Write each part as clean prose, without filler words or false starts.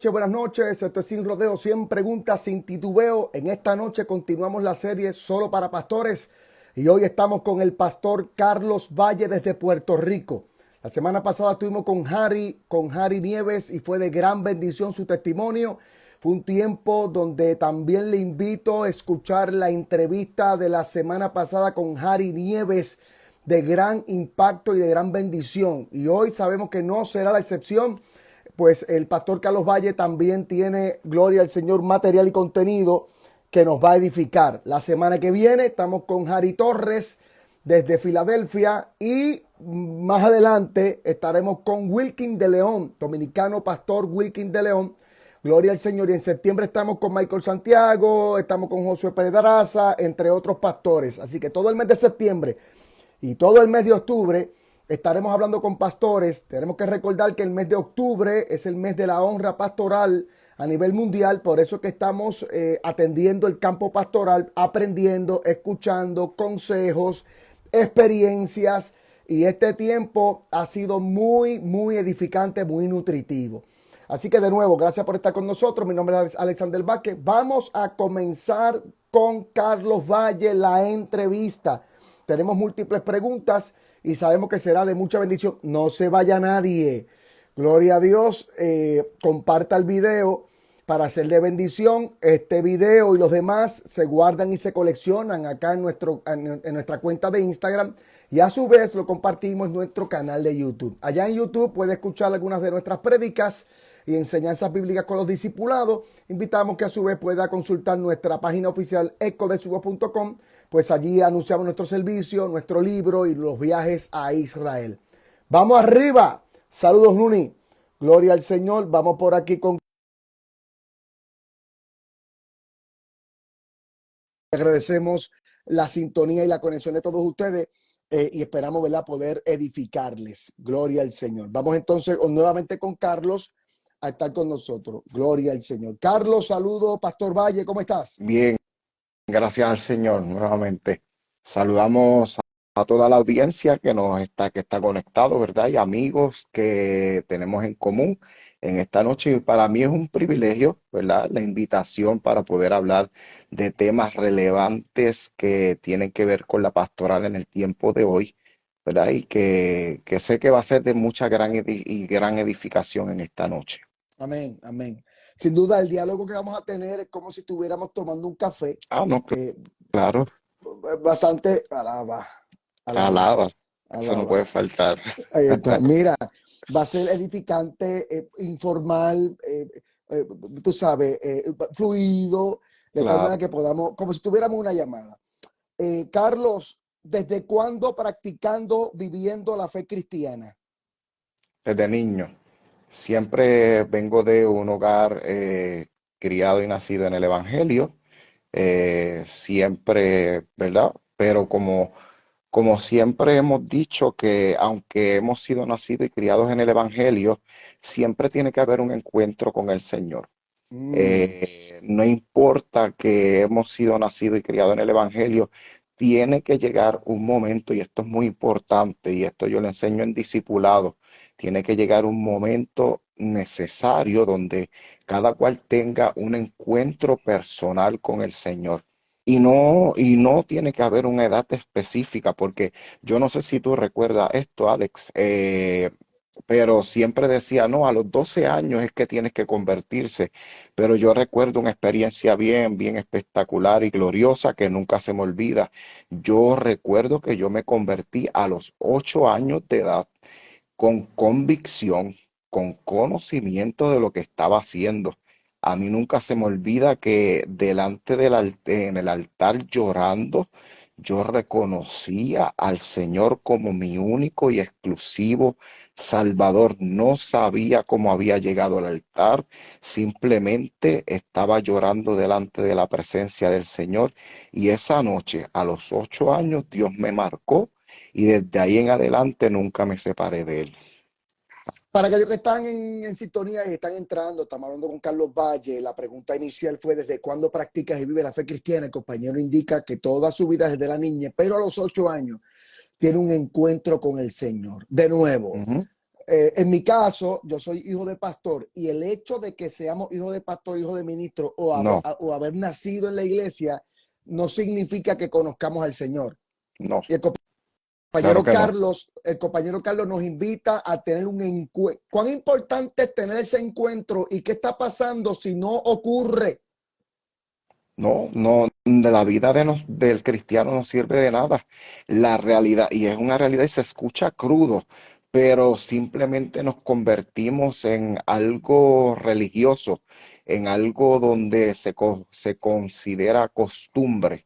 buenas noches. Esto es Sin Rodeo, 100 preguntas sin titubeo. En esta noche continuamos la serie Solo para Pastores y hoy estamos con el pastor Carlos Valle desde Puerto Rico. La semana pasada estuvimos con Harry Nieves y fue de gran bendición su testimonio. Fue un tiempo donde también le invito a escuchar la entrevista de la semana pasada con Harry Nieves, de gran impacto y de gran bendición. Y hoy sabemos que no será la excepción, pues el pastor Carlos Valle también tiene, gloria al Señor, material y contenido que nos va a edificar. La semana que viene estamos con Harry Torres desde Filadelfia y más adelante estaremos con Wilkin de León, dominicano pastor Wilkin de León. Gloria al Señor. Y en septiembre estamos con Michael Santiago, estamos con Josué Pedraza, entre otros pastores. Así que todo el mes de septiembre y todo el mes de octubre estaremos hablando con pastores. Tenemos que recordar que el mes de octubre es el mes de la honra pastoral a nivel mundial. Por eso que estamos atendiendo el campo pastoral, aprendiendo, escuchando consejos, experiencias. Y este tiempo ha sido muy edificante, muy nutritivo. Así que de nuevo, gracias por estar con nosotros. Mi nombre es Alexander Vázquez. Vamos a comenzar con Carlos Valle la entrevista. Tenemos múltiples preguntas y sabemos que será de mucha bendición. No se vaya nadie. Gloria a Dios. Comparta el video para hacerle bendición. Este video y los demás se guardan y se coleccionan acá en nuestra cuenta de Instagram. Y a su vez lo compartimos en nuestro canal de YouTube. Allá en YouTube puede escuchar algunas de nuestras prédicas y enseñanzas bíblicas con los discipulados. Invitamos que a su vez pueda consultar nuestra página oficial ecodesuvoz.com, pues allí anunciamos nuestro servicio, nuestro libro y los viajes a Israel. Vamos arriba. Saludos, Nuni. Gloria al Señor. Vamos por aquí con... Agradecemos la sintonía y la conexión de todos ustedes y esperamos, ¿verdad?, poder edificarles. Gloria al Señor. Vamos entonces nuevamente con Carlos a estar con nosotros. Gloria al Señor. Carlos, saludo. Pastor Valle, ¿cómo estás? Bien, gracias al Señor nuevamente. Saludamos a toda la audiencia que está conectado, ¿verdad? Y amigos que tenemos en común en esta noche. Y para mí es un privilegio, ¿verdad? La invitación para poder hablar de temas relevantes que tienen que ver con la pastoral en el tiempo de hoy, ¿verdad? Y que sé que va a ser de mucha gran edificación en esta noche. Amén, amén. Sin duda, el diálogo que vamos a tener es como si estuviéramos tomando un café. Ah, no, Eh, claro. Bastante alaba, alaba, Alaba, eso no puede alaba. faltar. Ahí está. Mira, va a ser edificante, informal, tú sabes, fluido, de tal manera Claro, que podamos, como si tuviéramos una llamada. Carlos, ¿desde cuándo practicando, viviendo la fe cristiana? desde niño. Siempre vengo de un hogar criado y nacido en el Evangelio. Siempre, ¿verdad? Pero como siempre hemos dicho que aunque hemos sido nacidos y criados en el Evangelio, siempre tiene que haber un encuentro con el Señor. Mm, No importa que hemos sido nacidos y criados en el Evangelio, tiene que llegar un momento, y esto es muy importante, y esto yo le enseño en discipulado, tiene que llegar un momento necesario donde cada cual tenga un encuentro personal con el Señor. Y no tiene que haber una edad específica, porque yo no sé si tú recuerdas esto, Alex, pero siempre decía, no, a los 12 años es que tienes que convertirse. Pero yo recuerdo una experiencia bien espectacular y gloriosa que nunca se me olvida. Yo recuerdo que yo me convertí a los 8 años de edad con convicción, con conocimiento de lo que estaba haciendo. A mí nunca se me olvida que delante en el altar llorando, yo reconocía al Señor como mi único y exclusivo Salvador. No sabía cómo había llegado al altar, simplemente estaba llorando delante de la presencia del Señor. Y esa noche, a los 8 años, Dios me marcó y desde ahí en adelante nunca me separé de él. Para aquellos que están en sintonía y están entrando, estamos hablando con Carlos Valle. La pregunta inicial fue: ¿desde cuándo practicas y vives la fe cristiana? El compañero indica que toda su vida desde la niña, pero a los 8 años tiene un encuentro con el Señor. De nuevo, Ujú. En mi caso, yo soy hijo de pastor y el hecho de que seamos hijos de pastor, hijos de ministro No, o haber nacido en la iglesia no significa que conozcamos al Señor. no, Y claro que no. El compañero Carlos nos invita a tener un encuentro. ¿Cuán importante es tener ese encuentro y qué está pasando si no ocurre? No, no, de la vida del cristiano no sirve de nada. La realidad, y es una realidad y se escucha crudo, pero simplemente nos convertimos en algo religioso, en algo donde se considera costumbre.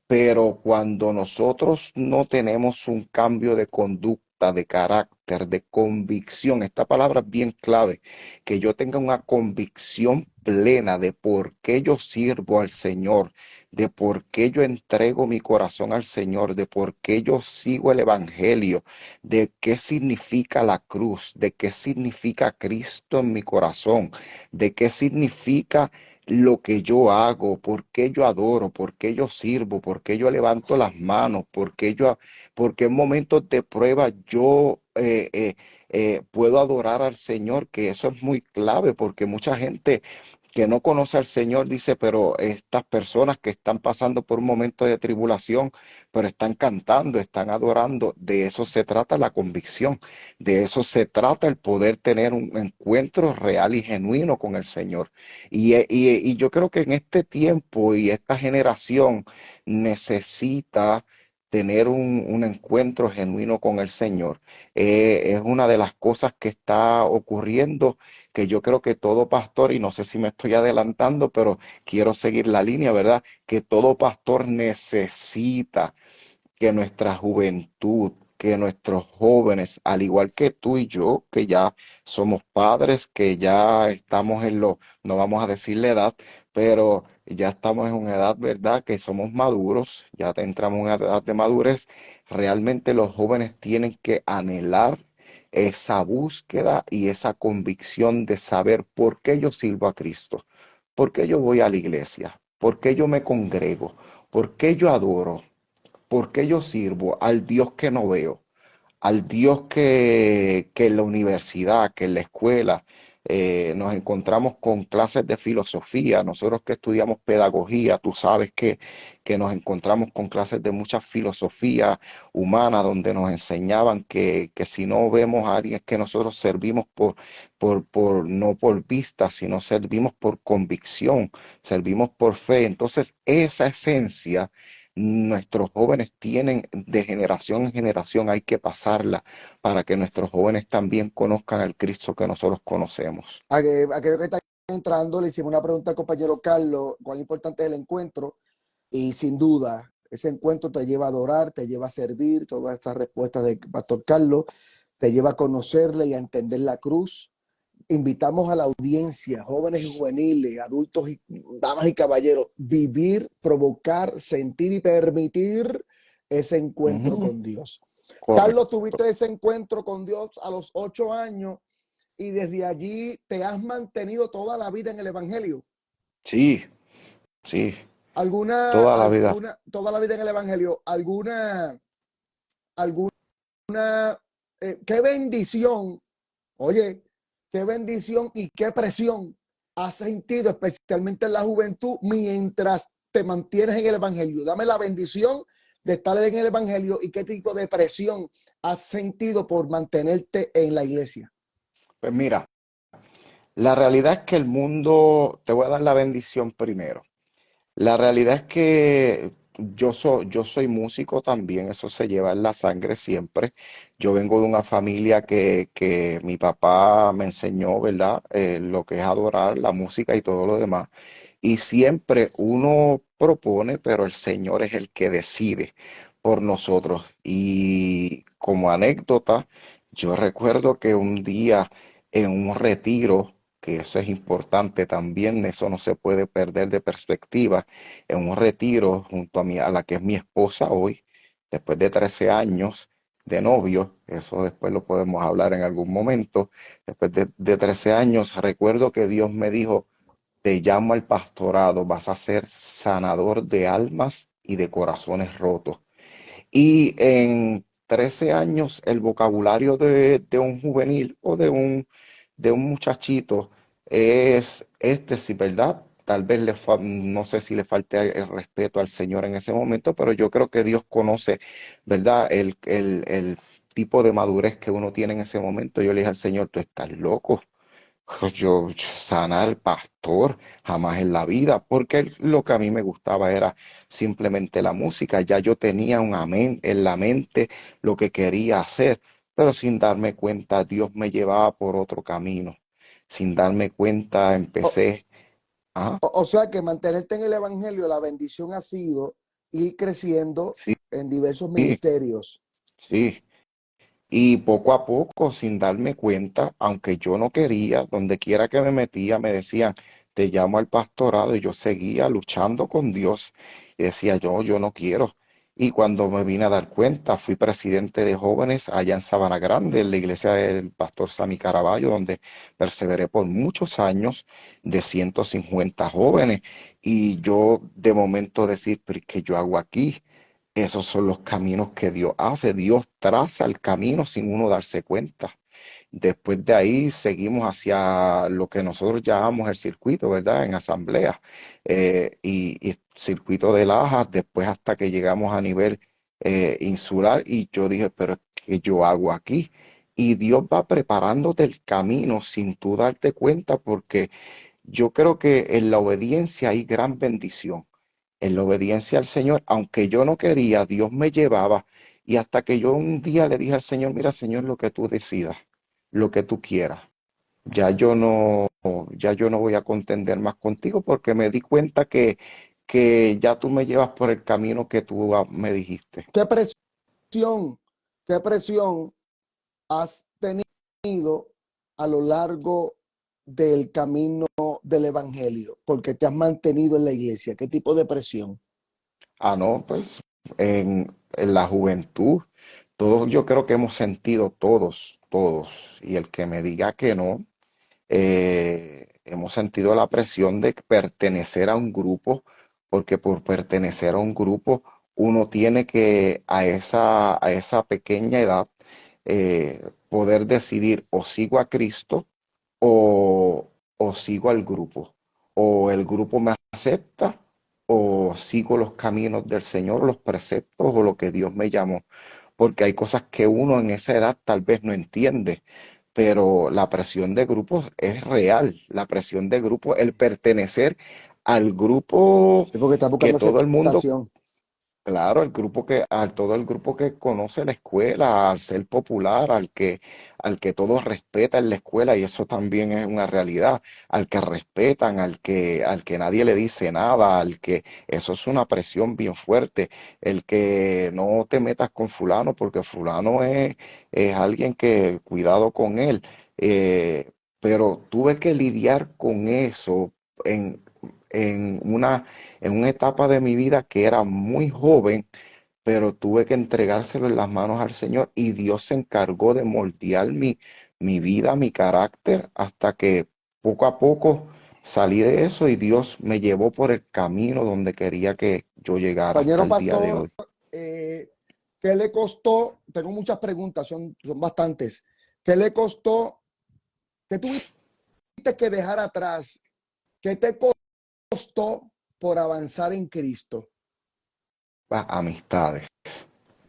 Pero cuando nosotros no tenemos un cambio de conducta, de carácter, de convicción, esta palabra es bien clave, que yo tenga una convicción plena de por qué yo sirvo al Señor, de por qué yo entrego mi corazón al Señor, de por qué yo sigo el Evangelio, de qué significa la cruz, de qué significa Cristo en mi corazón, de qué significa lo que yo hago, por qué yo adoro, por qué yo sirvo, por qué yo levanto las manos, porque en momentos de prueba yo puedo adorar al Señor, que eso es muy clave, porque mucha gente que no conoce al Señor dice, pero estas personas que están pasando por un momento de tribulación, pero están cantando, están adorando, de eso se trata la convicción, de eso se trata el poder tener un encuentro real y genuino con el Señor. Y yo creo que en este tiempo y esta generación necesita tener un encuentro genuino con el Señor. Es una de las cosas que está ocurriendo, que yo creo que todo pastor, y no sé si me estoy adelantando, pero quiero seguir la línea, ¿verdad? Que todo pastor necesita que nuestra juventud, que nuestros jóvenes, al igual que tú y yo, que ya somos padres, que ya estamos no vamos a decir la edad, pero ya estamos en una edad, ¿verdad? Que somos maduros, ya entramos en una edad de madurez. Realmente los jóvenes tienen que anhelar esa búsqueda y esa convicción de saber por qué yo sirvo a Cristo, por qué yo voy a la iglesia, por qué yo me congrego, por qué yo adoro. ¿Por qué yo sirvo al Dios que no veo? Al Dios que en la universidad, que en la escuela nos encontramos con clases de filosofía. Nosotros que estudiamos pedagogía, tú sabes que nos encontramos con clases de mucha filosofía humana, donde nos enseñaban que si no vemos a alguien, es que nosotros servimos no por vista, sino servimos por convicción, servimos por fe. Entonces, esa esencia nuestros jóvenes tienen de generación en generación, hay que pasarla para que nuestros jóvenes también conozcan al Cristo que nosotros conocemos. Aquello que está entrando, le hicimos una pregunta al compañero Carlos, cuán importante es el encuentro, y sin duda, ese encuentro te lleva a adorar, te lleva a servir, todas esas respuestas del pastor Carlos, te lleva a conocerle y a entender la cruz. Invitamos a la audiencia, jóvenes y juveniles, adultos y damas y caballeros, vivir, provocar, sentir y permitir ese encuentro Ujú, con Dios. Carlos, correcto. tuviste ese encuentro con Dios a los 8 años y desde allí te has mantenido toda la vida en el Evangelio. Sí, sí, ¿Alguna, toda la vida. toda la vida en el Evangelio, alguna, qué bendición, oye, qué bendición y qué presión has sentido, especialmente en la juventud, mientras te mantienes en el Evangelio? Dame la bendición de estar en el Evangelio y qué tipo de presión has sentido por mantenerte en la iglesia. Pues mira, la realidad es que el mundo, te voy a dar la bendición primero. La realidad es que yo soy músico también, eso se lleva en la sangre siempre. Yo vengo de una familia que mi papá me enseñó, ¿verdad? Lo que es adorar, la música y todo lo demás. Y siempre uno propone, pero el Señor es el que decide por nosotros. Y como anécdota, yo recuerdo que un día en un retiro, que eso es importante también, eso no se puede perder de perspectiva, en un retiro junto a la que es mi esposa hoy, después de 13 años de novio, eso después lo podemos hablar en algún momento, después de 13 años, recuerdo que Dios me dijo, te llamo al pastorado, vas a ser sanador de almas y de corazones rotos. Y 13 años el vocabulario de un juvenil o de un muchachito es este, sí, ¿verdad? Tal vez no sé si le falte el respeto al Señor en ese momento, pero yo creo que Dios conoce, ¿verdad? El tipo de madurez que uno tiene en ese momento. Yo le dije al Señor, tú estás loco. Yo sanar al pastor, jamás en la vida, porque lo que a mí me gustaba era simplemente la música. Ya yo tenía en la mente lo que quería hacer, pero sin darme cuenta, Dios me llevaba por otro camino. Sin darme cuenta, O, empecé, ah, o sea que mantenerte en el Evangelio, la bendición ha sido ir creciendo sí, en diversos sí, ministerios. sí. Y poco a poco, sin darme cuenta, aunque yo no quería, donde quiera que me metía, me decían, te llamo al pastorado y yo seguía luchando con Dios. Y decía, yo no quiero. Y cuando me vine a dar cuenta, fui presidente de jóvenes allá en Sabana Grande, en la iglesia del pastor Sammy Caraballo, donde perseveré por muchos años de 150 jóvenes. Y yo de momento decir, pero ¿qué yo hago aquí? Esos son los caminos que Dios hace. Dios traza el camino sin uno darse cuenta. Después de ahí seguimos hacia lo que nosotros llamamos el circuito, ¿verdad? En asamblea y circuito de Lajas, después hasta que llegamos a nivel insular y yo dije, pero ¿qué yo hago aquí? Y Dios va preparándote el camino sin tú darte cuenta porque yo creo que en la obediencia hay gran bendición. En la obediencia al Señor, aunque yo no quería, Dios me llevaba y hasta que yo un día le dije al Señor, mira, Señor, lo que tú decidas, lo que tú quieras. Ya yo no, ya yo no voy a contender más contigo porque me di cuenta que ya tú me llevas por el camino que tú me dijiste. ¿Qué presión, qué presión has tenido a lo largo del camino del Evangelio? Porque te has mantenido en la iglesia. ¿Qué tipo de presión? Ah, no, pues en la juventud, todos yo creo que hemos sentido todos, y el que me diga que no, hemos sentido la presión de pertenecer a un grupo, porque por pertenecer a un grupo uno tiene que a esa pequeña edad poder decidir o sigo a Cristo o sigo al grupo, o el grupo me acepta o sigo los caminos del Señor, los preceptos o lo que Dios me llamó, porque hay cosas que uno en esa edad tal vez no entiende, pero la presión de grupos es real, la presión de grupo, el pertenecer al grupo Sí, porque estás que buscando todo el mundo. aceptación. Claro, todo el grupo que conoce la escuela, al ser popular, al que todos respetan en la escuela, y eso también es una realidad, al que respetan, al que nadie le dice nada, eso es una presión bien fuerte, el que no te metas con fulano, porque fulano es alguien que, cuidado con él, eh, pero tuve que lidiar con eso en, en una en una etapa de mi vida que era muy joven, pero tuve que entregárselo en las manos al Señor y Dios se encargó de moldear mi vida, mi carácter, hasta que poco a poco salí de eso y Dios me llevó por el camino donde quería que yo llegara hasta Compañero el día de pastor, hoy. eh, ¿qué le costó? Tengo muchas preguntas, son bastantes. ¿Qué le costó? ¿Qué tuviste que dejar atrás? ¿Qué te costó por avanzar en Cristo? Amistades,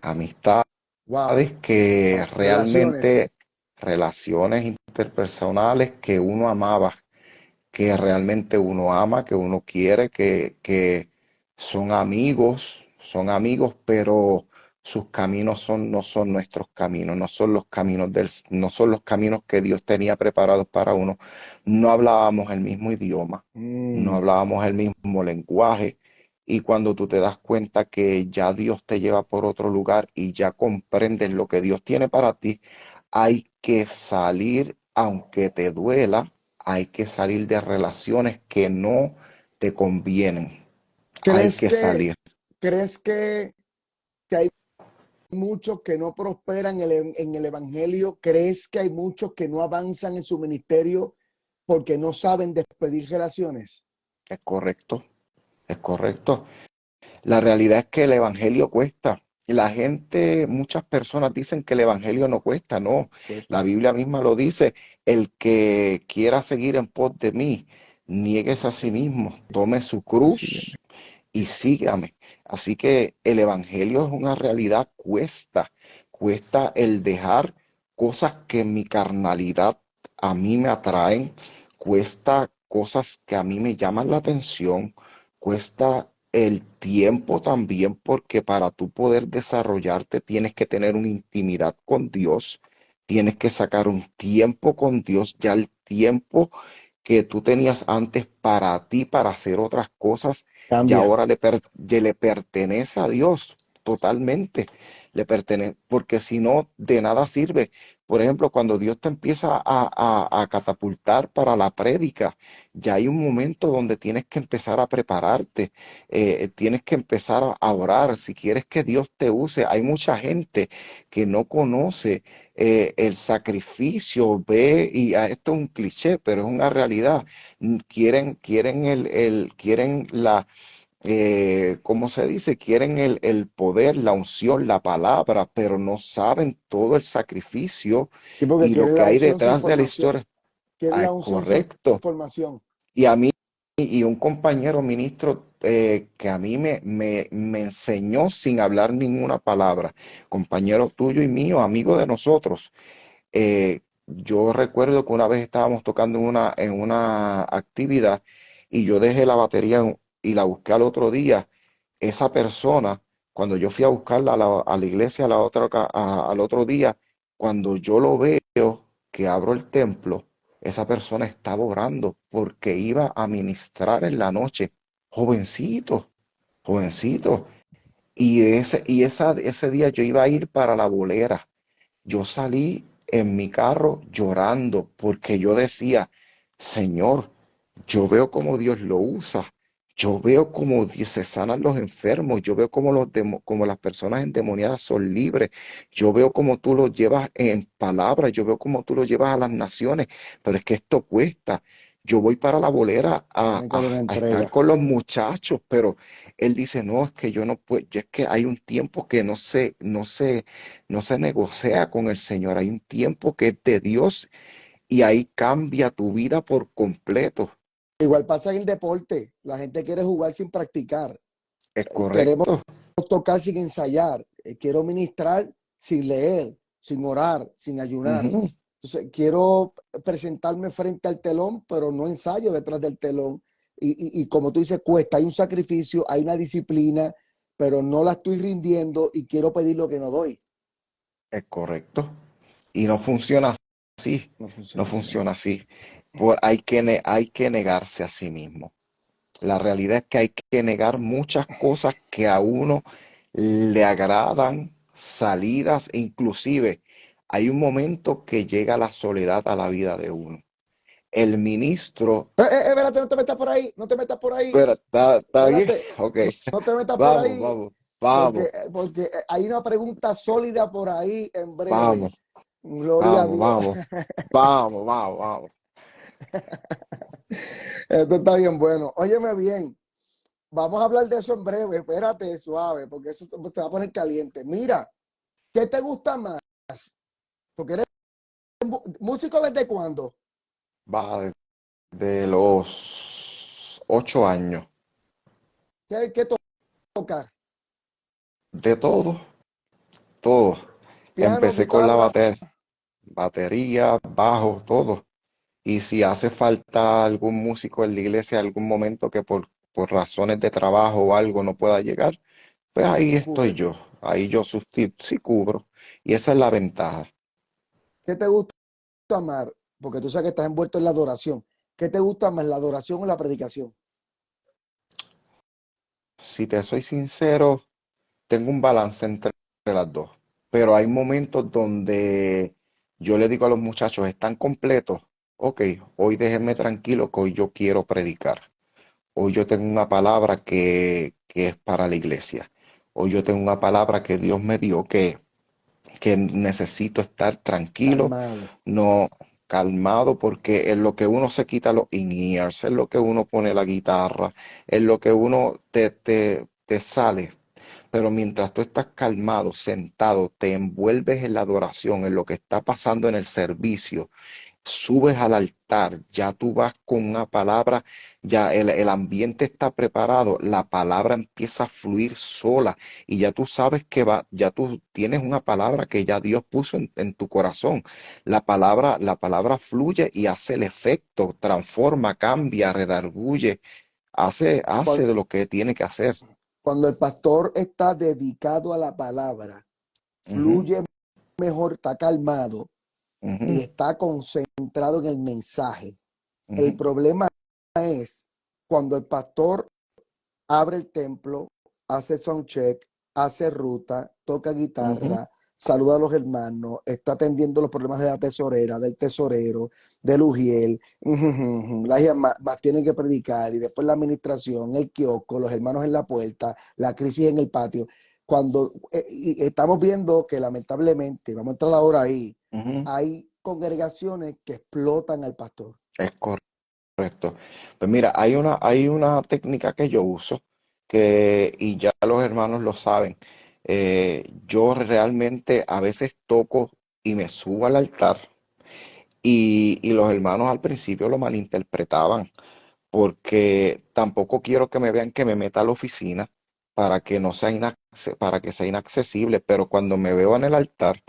amistades Wow. que Relaciones. realmente, relaciones interpersonales que uno amaba, que realmente uno ama, que uno quiere, que son amigos, pero sus caminos no son nuestros caminos, no son los caminos no son los caminos que Dios tenía preparados para uno. No hablábamos el mismo idioma, no Mm. hablábamos el mismo lenguaje. Y cuando tú te das cuenta que ya Dios te lleva por otro lugar y ya comprendes lo que Dios tiene para ti, hay que salir, aunque te duela, hay que salir de relaciones que no te convienen. Hay ¿Crees que que, salir. crees que hay muchos que no prosperan en el Evangelio? ¿Crees que hay muchos que no avanzan en su ministerio porque no saben despedir relaciones? Es correcto, es correcto. La realidad es que el evangelio cuesta. la gente, muchas personas dicen que el evangelio no cuesta, no. La Cuesta. Biblia misma lo dice, el que quiera seguir en pos de mí, niéguese a sí Así, mismo, tome su así es. cruz y sígame. Así que el evangelio es una realidad, cuesta el dejar cosas que en mi carnalidad a mí me atraen, cuesta cosas que a mí me llaman la atención, cuesta el tiempo también, porque para tú poder desarrollarte tienes que tener una intimidad con Dios, tienes que sacar un tiempo con Dios, ya el tiempo que tú tenías antes para ti, para hacer otras cosas, ya Cambia. ahora ya le pertenece a Dios totalmente, le pertenece, porque si no, de nada sirve. Por ejemplo, cuando Dios te empieza a catapultar para la prédica, ya hay un momento donde tienes que empezar a prepararte, tienes que empezar a orar si quieres que Dios te use. Hay mucha gente que no conoce el sacrificio, ve, y esto es un cliché, pero es una realidad. Quieren la, ¿cómo se dice? Quieren el poder, la unción, la palabra, pero no saben todo el sacrificio Sí, porque y lo quieren que la hay unción sin detrás de la formación. historia. Quieren Ah, la es unción sin correcto. formación. Y a mí, y un compañero ministro que a mí me enseñó sin hablar ninguna palabra, compañero tuyo y mío, amigo de nosotros. Yo recuerdo que una vez estábamos tocando en una actividad y yo dejé la batería y la busqué al otro día. Esa persona, cuando yo fui a buscarla a la iglesia al otro día, cuando yo lo veo que abro el templo, esa persona estaba orando porque iba a ministrar en la noche. Jovencito, jovencito. Ese día yo iba a ir para la bolera. Yo salí en mi carro llorando porque yo decía, Señor, yo veo cómo Dios lo usa, yo veo cómo Dios se sanan los enfermos, yo veo cómo, como las personas endemoniadas son libres, yo veo cómo tú los llevas en palabras, yo veo cómo tú los llevas a las naciones, pero es que esto cuesta. Yo voy para la bolera Tiene que haber una a estar entrega. con los muchachos, pero él dice, no, es que yo no puedo, es que hay un tiempo que no se negocia con el Señor. Hay un tiempo que es de Dios y ahí cambia tu vida por completo. Igual pasa en el deporte. La gente quiere jugar sin practicar. Es Queremos correcto. tocar sin ensayar. Quiero ministrar sin leer, sin orar, sin ayunar. Ujú. Entonces, quiero presentarme frente al telón, pero no ensayo detrás del telón. Y como tú dices, cuesta, hay un sacrificio, hay una disciplina, pero no la estoy rindiendo y quiero pedir lo que no doy. Es correcto. Y no funciona así. No No funciona así. funciona así. Hay que negarse a sí mismo. La realidad es que hay que negar muchas cosas que a uno le agradan, salidas, inclusive hay un momento que llega la soledad a la vida de uno. El ministro, Espérate, no te metas por ahí, no te metas por ahí. pero está bien, Espérate, ok, no te metas por vamos, ahí, vamos, vamos, porque hay una pregunta sólida por ahí en breve. vamos, Gloria a vamos, Dios. vamos, vamos, vamos, vamos. Esto está bien bueno. Óyeme bien, vamos a hablar de eso en breve. Espérate, suave, porque eso se va a poner caliente. Mira, ¿qué te gusta más? Porque eres músico desde cuándo? Va de los 8 años, ¿Qué tocas? de todo, todo. Piano, Empecé con la guitarra. batería, bajo, todo. Y si hace falta algún músico en la iglesia en algún momento que por razones de trabajo o algo no pueda llegar, pues ahí Tú estoy cubres. yo. Ahí yo sí cubro. Y esa es la ventaja. ¿Qué te gusta más? Porque tú sabes que estás envuelto en la adoración. ¿Qué te gusta más, la adoración o la predicación? Si te soy sincero, tengo un balance entre las dos. Pero hay momentos donde yo le digo a los muchachos, ¿están completos? Ok, hoy déjenme tranquilo que hoy yo quiero predicar. Hoy yo tengo una palabra que es para la iglesia. Hoy yo tengo una palabra que Dios me dio que necesito estar tranquilo, Calmado. no calmado, porque en lo que uno se quita los in-ears, en lo que uno pone la guitarra, en lo que uno te sale. pero mientras tú estás calmado, sentado, te envuelves en la adoración, en lo que está pasando en el servicio, subes al altar, ya tú vas con una palabra, ya el ambiente está preparado, la palabra empieza a fluir sola y ya tú sabes que va, ya tú tienes una palabra que ya Dios puso en tu corazón. La palabra fluye y hace el efecto, transforma, cambia, redarguye, hace Cuando, de lo que tiene que hacer. cuando el pastor está dedicado a la palabra, Ujú, fluye mejor, está calmado y ujú, está concentrado en el mensaje. El ujú, problema es cuando el pastor abre el templo, hace soundcheck, hace ruta, toca ujú, guitarra, saluda a los hermanos, está atendiendo los problemas de la tesorera, del tesorero, del ujiel, las más tienen que predicar y después la administración, el kiosco, los hermanos en la puerta, la crisis en el patio. Cuando y estamos viendo que lamentablemente, vamos a entrar ahora ahí, ujú. hay congregaciones que explotan al pastor. Es correcto. Pues mira, hay una técnica que yo uso y ya los hermanos lo saben. Yo realmente a veces toco y me subo al altar y los hermanos al principio lo malinterpretaban porque tampoco quiero que me vean que me meta a la oficina para que sea inaccesible, pero cuando me veo en el altar,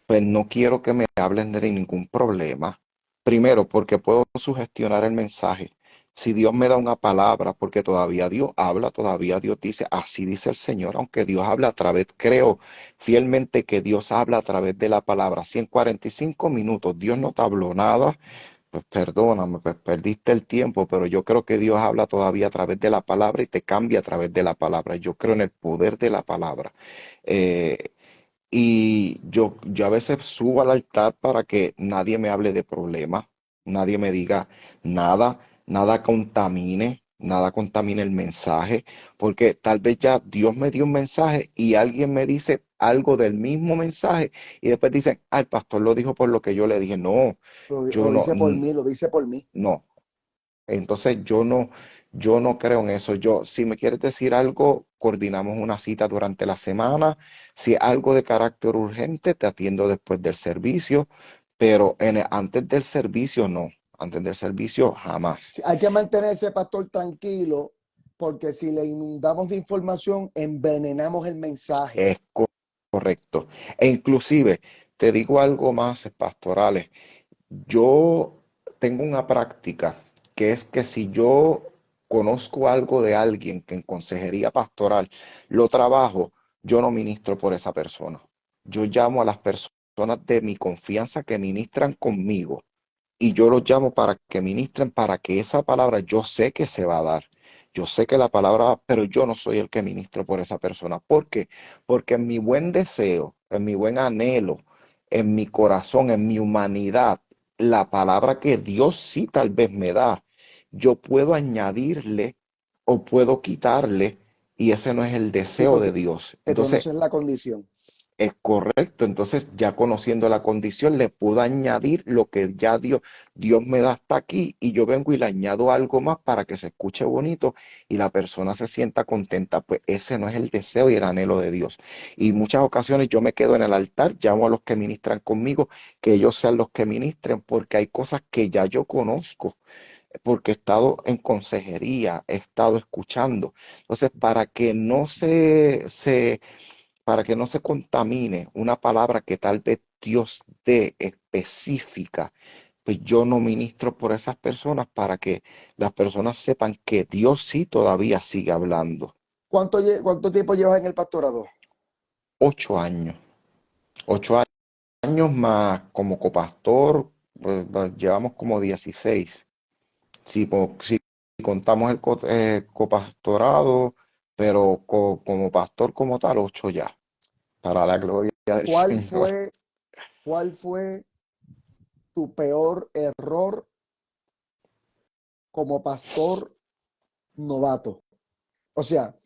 pues no quiero que me hablen de ningún problema. Primero, porque puedo sugestionar el mensaje. Si Dios me da una palabra, porque todavía Dios habla, todavía Dios dice, así dice el Señor, aunque Dios habla a través, creo fielmente que Dios habla a través de la palabra. Si en 45 minutos Dios no te habló nada, pues perdóname, pues perdiste el tiempo, pero yo creo que Dios habla todavía a través de la palabra y te cambia a través de la palabra. Yo creo en el poder de la palabra. Eh, y yo a veces subo al altar para que nadie me hable de problemas, nadie me diga nada, nada contamine el mensaje, porque tal vez ya Dios me dio un mensaje y alguien me dice algo del mismo mensaje y después dicen, ah, el pastor lo dijo por lo que yo le dije. No, yo Lo no, dice por mí, lo dice por mí. no. Entonces yo no creo en eso. Si me quieres decir algo, coordinamos una cita durante la semana. Si es algo de carácter urgente, te atiendo después del servicio, pero antes del servicio no. Antes del servicio jamás. Sí, hay que mantener ese pastor tranquilo, porque si le inundamos de información, envenenamos el mensaje. Es correcto. E inclusive, te digo algo más, pastorales. Yo tengo una práctica que es que si yo conozco algo de alguien que en consejería pastoral lo trabajo, yo no ministro por esa persona. Yo llamo a las personas de mi confianza que ministran conmigo y yo los llamo para que ministren para que esa palabra yo sé que se va a dar. Yo sé que la palabra, pero yo no soy el que ministro por esa persona. ¿Por qué? Porque en mi buen deseo, en mi buen anhelo, en mi corazón, en mi humanidad, la palabra que Dios sí tal vez me da, yo puedo añadirle o puedo quitarle y ese no es el Sí, deseo de porque Dios. Entonces, conoces la condición. es correcto, entonces ya conociendo la condición le puedo añadir lo que ya Dios me da hasta aquí y yo vengo y le añado algo más para que se escuche bonito y la persona se sienta contenta. Pues ese no es el deseo y el anhelo de Dios. Y muchas ocasiones yo me quedo en el altar, llamo a los que ministran conmigo, que ellos sean los que ministren, porque hay cosas que ya yo conozco porque he estado en consejería, he estado escuchando. Entonces, para que no se contamine una palabra que tal vez Dios dé específica, pues yo no ministro por esas personas para que las personas sepan que Dios sí todavía sigue hablando. ¿Cuánto tiempo llevas en el pastorado? 8 años, 8 años más como copastor, pues, llevamos como 16. Si contamos el copastorado, pero como pastor como tal, 8 ya, para la gloria del ¿Cuál Señor. fue, cuál fue tu peor error como pastor novato? O sea,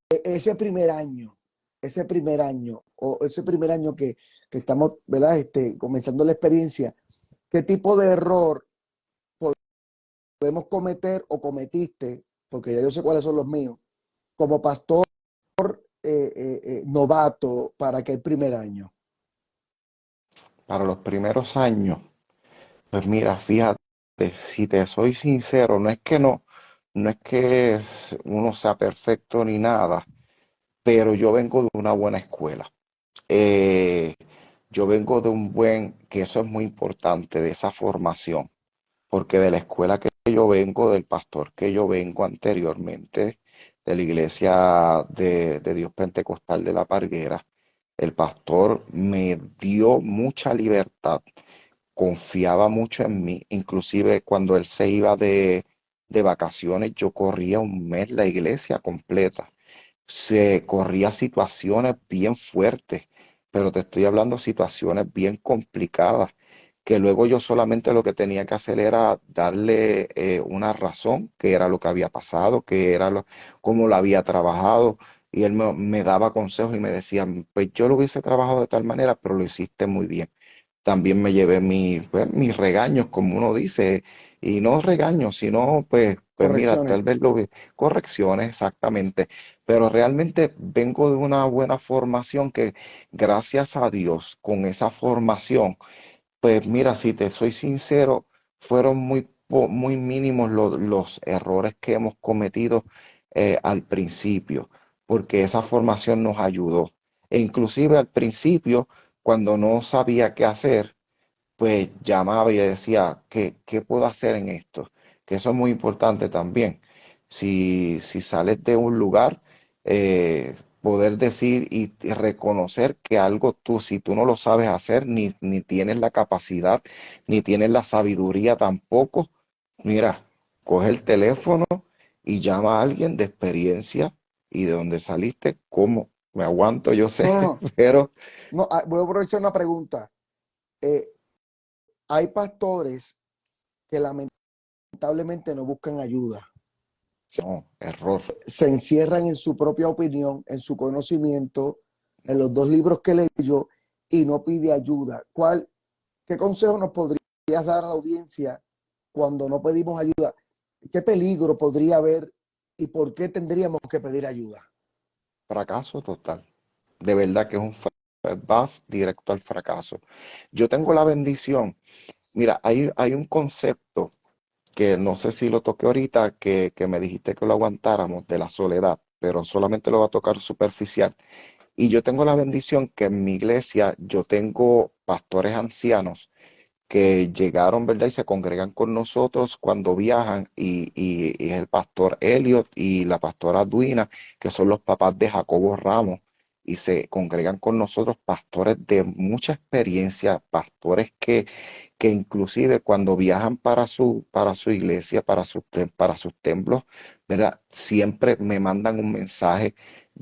ese primer año, ese primer año que estamos, ¿verdad? Comenzando la experiencia, ¿qué tipo de error podemos cometer o cometiste? Porque ya yo sé cuáles son los míos, como pastor novato para aquel primer año? Para los primeros años, pues mira, fíjate, si te soy sincero, no es que uno sea perfecto ni nada, pero yo vengo de una buena escuela. Eh, yo vengo de un que eso es muy importante, de esa formación, porque de la escuela que yo vengo, del pastor que yo vengo anteriormente, de la iglesia de Dios Pentecostal de la Parguera, el pastor me dio mucha libertad, confiaba mucho en mí, inclusive cuando él se iba de vacaciones, yo corría un mes la iglesia completa, se corría situaciones bien fuertes, pero te estoy hablando situaciones bien complicadas, que luego yo solamente lo que tenía que hacer era darle una razón, que era lo que había pasado, cómo lo había trabajado, y él me daba consejos y me decía, pues yo lo hubiese trabajado de tal manera, pero lo hiciste muy bien. También me llevé pues, mis regaños, como uno dice, y no regaños, sino pues mira, Correcciones. tal vez correcciones exactamente, pero realmente vengo de una buena formación que gracias a Dios, con esa formación, pues mira, si te soy sincero, fueron muy mínimos los errores que hemos cometido al principio, porque esa formación nos ayudó. E inclusive al principio, cuando no sabía qué hacer, pues llamaba y le decía, ¿qué puedo hacer en esto? Que eso es muy importante también. Si sales de un lugar, poder decir y reconocer que algo si tú no lo sabes hacer, ni tienes la capacidad, ni tienes la sabiduría tampoco, mira, coge el teléfono y llama a alguien de experiencia y de donde saliste, ¿cómo? Me aguanto, yo sé, No, no, no. pero No, voy a aprovechar una pregunta. Eh, hay pastores que lamentablemente no buscan ayuda. no, error. Se encierran en su propia opinión, en su conocimiento, en los dos libros que leyó y no pide ayuda. ¿Qué consejo nos podrías dar a la audiencia cuando no pedimos ayuda? ¿Qué peligro podría haber y por qué tendríamos que pedir ayuda? Fracaso total. De verdad que es vas directo al fracaso. Yo tengo la bendición. Mira, hay un concepto que no sé si lo toqué ahorita, que me dijiste que lo aguantáramos de la soledad, pero solamente lo va a tocar superficial. Y yo tengo la bendición que en mi iglesia yo tengo pastores ancianos que llegaron, ¿verdad? Y se congregan con nosotros cuando viajan, y es el pastor Elliot y la pastora Duina, que son los papás de Jacobo Ramos, y se congregan con nosotros pastores de mucha experiencia, pastores que inclusive cuando viajan para su iglesia, para sus templos, ¿verdad? Siempre me mandan un mensaje.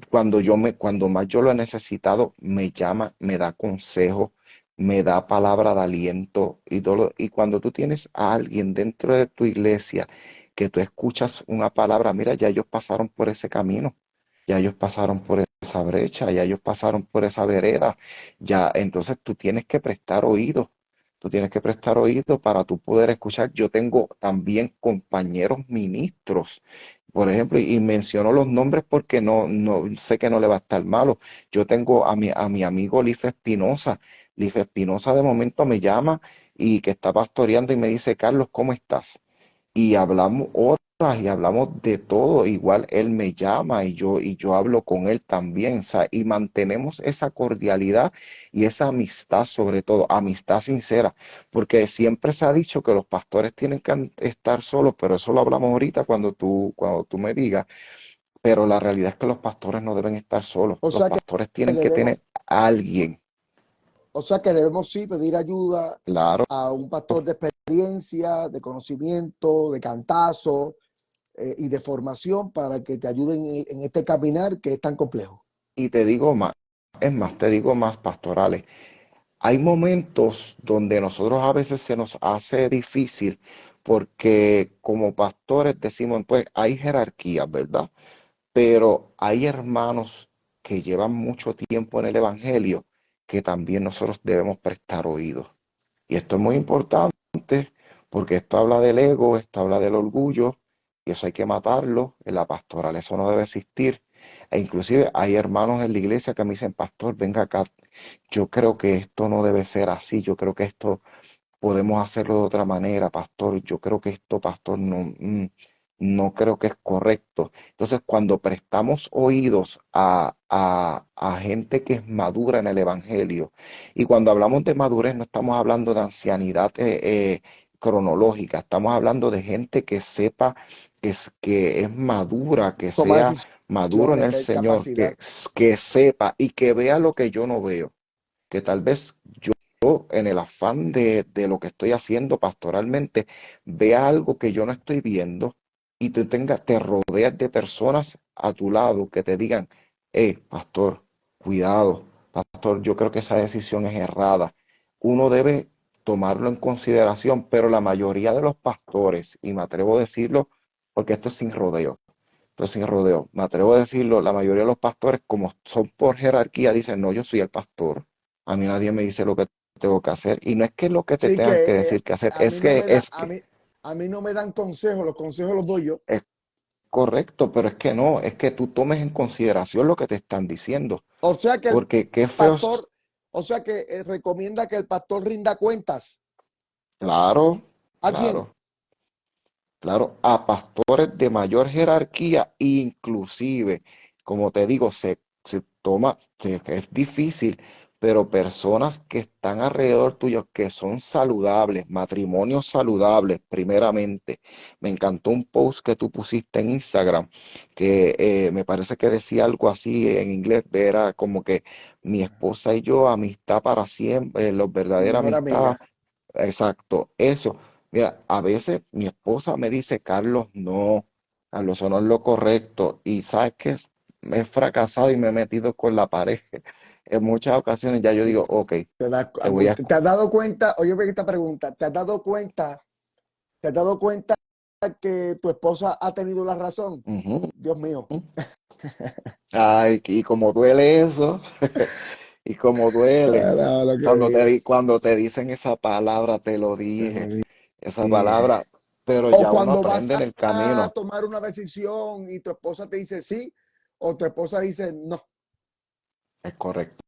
Cuando más yo lo he necesitado, me llama, me da consejo, me da palabra de aliento y todo. Y cuando tú tienes a alguien dentro de tu iglesia que tú escuchas una palabra, mira, ya ellos pasaron por ese camino, ya ellos pasaron por esa brecha, ya ellos pasaron por esa vereda, ya entonces tú tienes que prestar oído. Tú tienes que prestar oído para tú poder escuchar. Yo tengo también compañeros ministros, por ejemplo, y menciono los nombres porque no sé que no le va a estar malo. Yo tengo a mi amigo Life Espinosa. Life Espinosa de momento me llama y que está pastoreando y me dice, Carlos, ¿cómo estás? Y hablamos horas y hablamos de todo. Igual él me llama y yo hablo con él también. O sea, y mantenemos esa cordialidad y esa amistad, sobre todo, amistad sincera, porque siempre se ha dicho que los pastores tienen que estar solos, pero eso lo hablamos ahorita cuando tú me digas. Pero la realidad es que los pastores no deben estar solos. O Los sea que pastores tienen que debemos, tener a alguien, o sea que debemos sí pedir ayuda claro. a un pastor de experiencia, de conocimiento, de cantazo y de formación para que te ayuden en este caminar que es tan complejo. Y te digo más, es más, te digo más, pastorales. Hay momentos donde nosotros a veces se nos hace difícil porque como pastores decimos, pues hay jerarquías, ¿verdad? Pero hay hermanos que llevan mucho tiempo en el Evangelio que también nosotros debemos prestar oídos. Y esto es muy importante porque esto habla del ego, esto habla del orgullo, y eso hay que matarlo en la pastoral, eso no debe existir. E inclusive hay hermanos en la iglesia que me dicen, pastor, venga acá, yo creo que esto no debe ser así, yo creo que esto podemos hacerlo de otra manera, pastor. Yo creo que esto, pastor, no creo que es correcto. Entonces, cuando prestamos oídos a gente que es madura en el Evangelio, y cuando hablamos de madurez, no estamos hablando de ancianidad cronológica, estamos hablando de gente que sepa que es madura, que Tomar sea maduro en decisiones, el que hay Señor, capacidad. que sepa y que vea lo que yo no veo, que tal vez en el afán de lo que estoy haciendo pastoralmente, vea algo que yo no estoy viendo y te rodeas de personas a tu lado que te digan, pastor, cuidado, pastor, yo creo que esa decisión es errada. Uno debe tomarlo en consideración, pero la mayoría de los pastores, y me atrevo a decirlo porque esto es sin rodeo, esto es sin rodeo, me atrevo a decirlo, la mayoría de los pastores, como son por jerarquía, dicen, no, yo soy el pastor. A mí nadie me dice lo que tengo que hacer. Y no es que lo que te Sí tengan que que decir que hacer, a mí no me da, es que a mí no me dan consejos, los consejos los doy yo. es correcto, pero es que no, es que tú tomes en consideración lo que te están diciendo. O sea que el Porque qué feos, pastor, o sea que recomienda que el pastor rinda cuentas. claro, ¿A quién? claro. Claro, a pastores de mayor jerarquía, inclusive, como te digo, se toma, es difícil, pero personas que están alrededor tuyo, que son saludables, matrimonios saludables, primeramente. Me encantó un post que tú pusiste en Instagram, que me parece que decía algo así en inglés, era como que mi esposa y yo, amistad para siempre, los Mi verdadera mejor amistad. amiga. Exacto, eso. Mira, a veces mi esposa me dice, Carlos, no, Carlos, eso no es lo correcto. Y sabes que me he fracasado y me he metido con la pared. En muchas ocasiones ya yo digo, ok, te voy a... ¿Te has dado cuenta? Oye, ve esta pregunta. ¿Te has dado cuenta que tu esposa ha tenido la razón? Ujú. Dios mío. Ay, y como duele eso, y como duele. Ah, no, lo que digo. Cuando te dicen esa palabra, te lo Te lo dije, esa dije. palabra, pero O ya uno cuando vas aprende en el a camino. tomar una decisión y tu esposa te dice sí, o tu esposa dice no. Es correcto.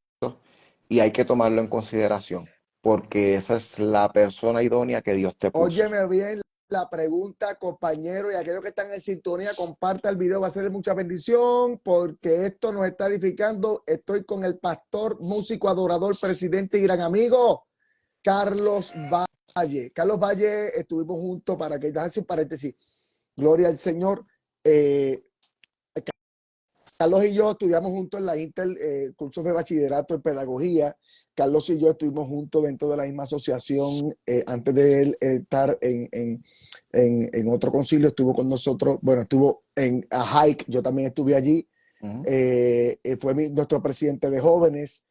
Y hay que tomarlo en consideración, porque esa es la persona idónea que Dios te puso. Óyeme bien la pregunta, compañero, y aquellos que están en sintonía, comparta el video, va a ser de mucha bendición, porque esto nos está edificando. Estoy con el pastor, músico, adorador, presidente y gran amigo, Carlos Valle. Carlos Valle, estuvimos juntos para que hace un paréntesis. Gloria al Señor. Eh, Carlos y yo estudiamos juntos en la Intel, cursos de bachillerato en pedagogía. Carlos y yo estuvimos juntos dentro de la misma asociación antes de él estar en otro concilio. Estuvo con nosotros, bueno, estuvo en a Hike, yo también estuve allí. Ujú. Fue nuestro presidente de jóvenes.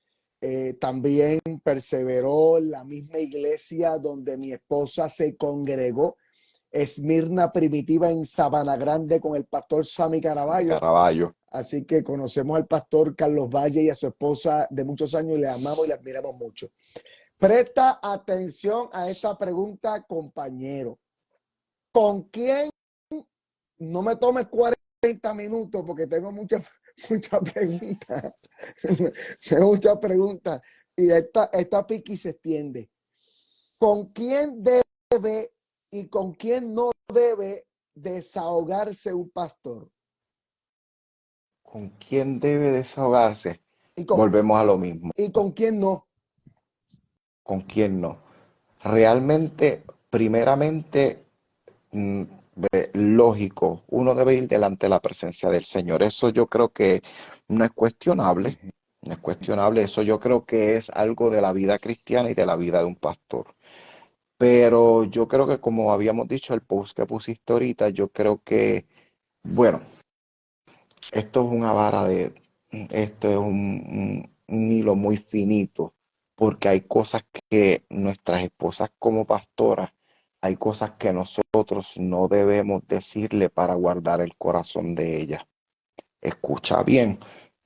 También perseveró en la misma iglesia donde mi esposa se congregó, Esmirna Primitiva en Sabana Grande, con el pastor Sammy Sammy Caraballo. Caraballo. Así que conocemos al pastor Carlos Valle y a su esposa de muchos años y le amamos y le admiramos mucho. Presta atención a esta pregunta, compañero. ¿Con quién? No me tomes 40 minutos porque tengo muchas preguntas. Tengo muchas preguntas. Y esta piqui se extiende. ¿Con quién debe y con quién no debe desahogarse un pastor? ¿Con quién debe desahogarse? ¿Y con, Volvemos a lo mismo. y con quién no? ¿Con quién no? Realmente, primeramente, mm, lógico, uno debe ir delante de la presencia del Señor. Eso yo creo que no es cuestionable, no es cuestionable. Eso yo creo que es algo de la vida cristiana y de la vida de un pastor. Pero yo creo que como habíamos dicho, el post que pusiste ahorita, yo creo que, bueno, esto es una vara de, esto es un hilo muy finito, porque hay cosas que nuestras esposas como pastoras, hay cosas que nosotros no debemos decirle para guardar el corazón de ellas. Escucha bien,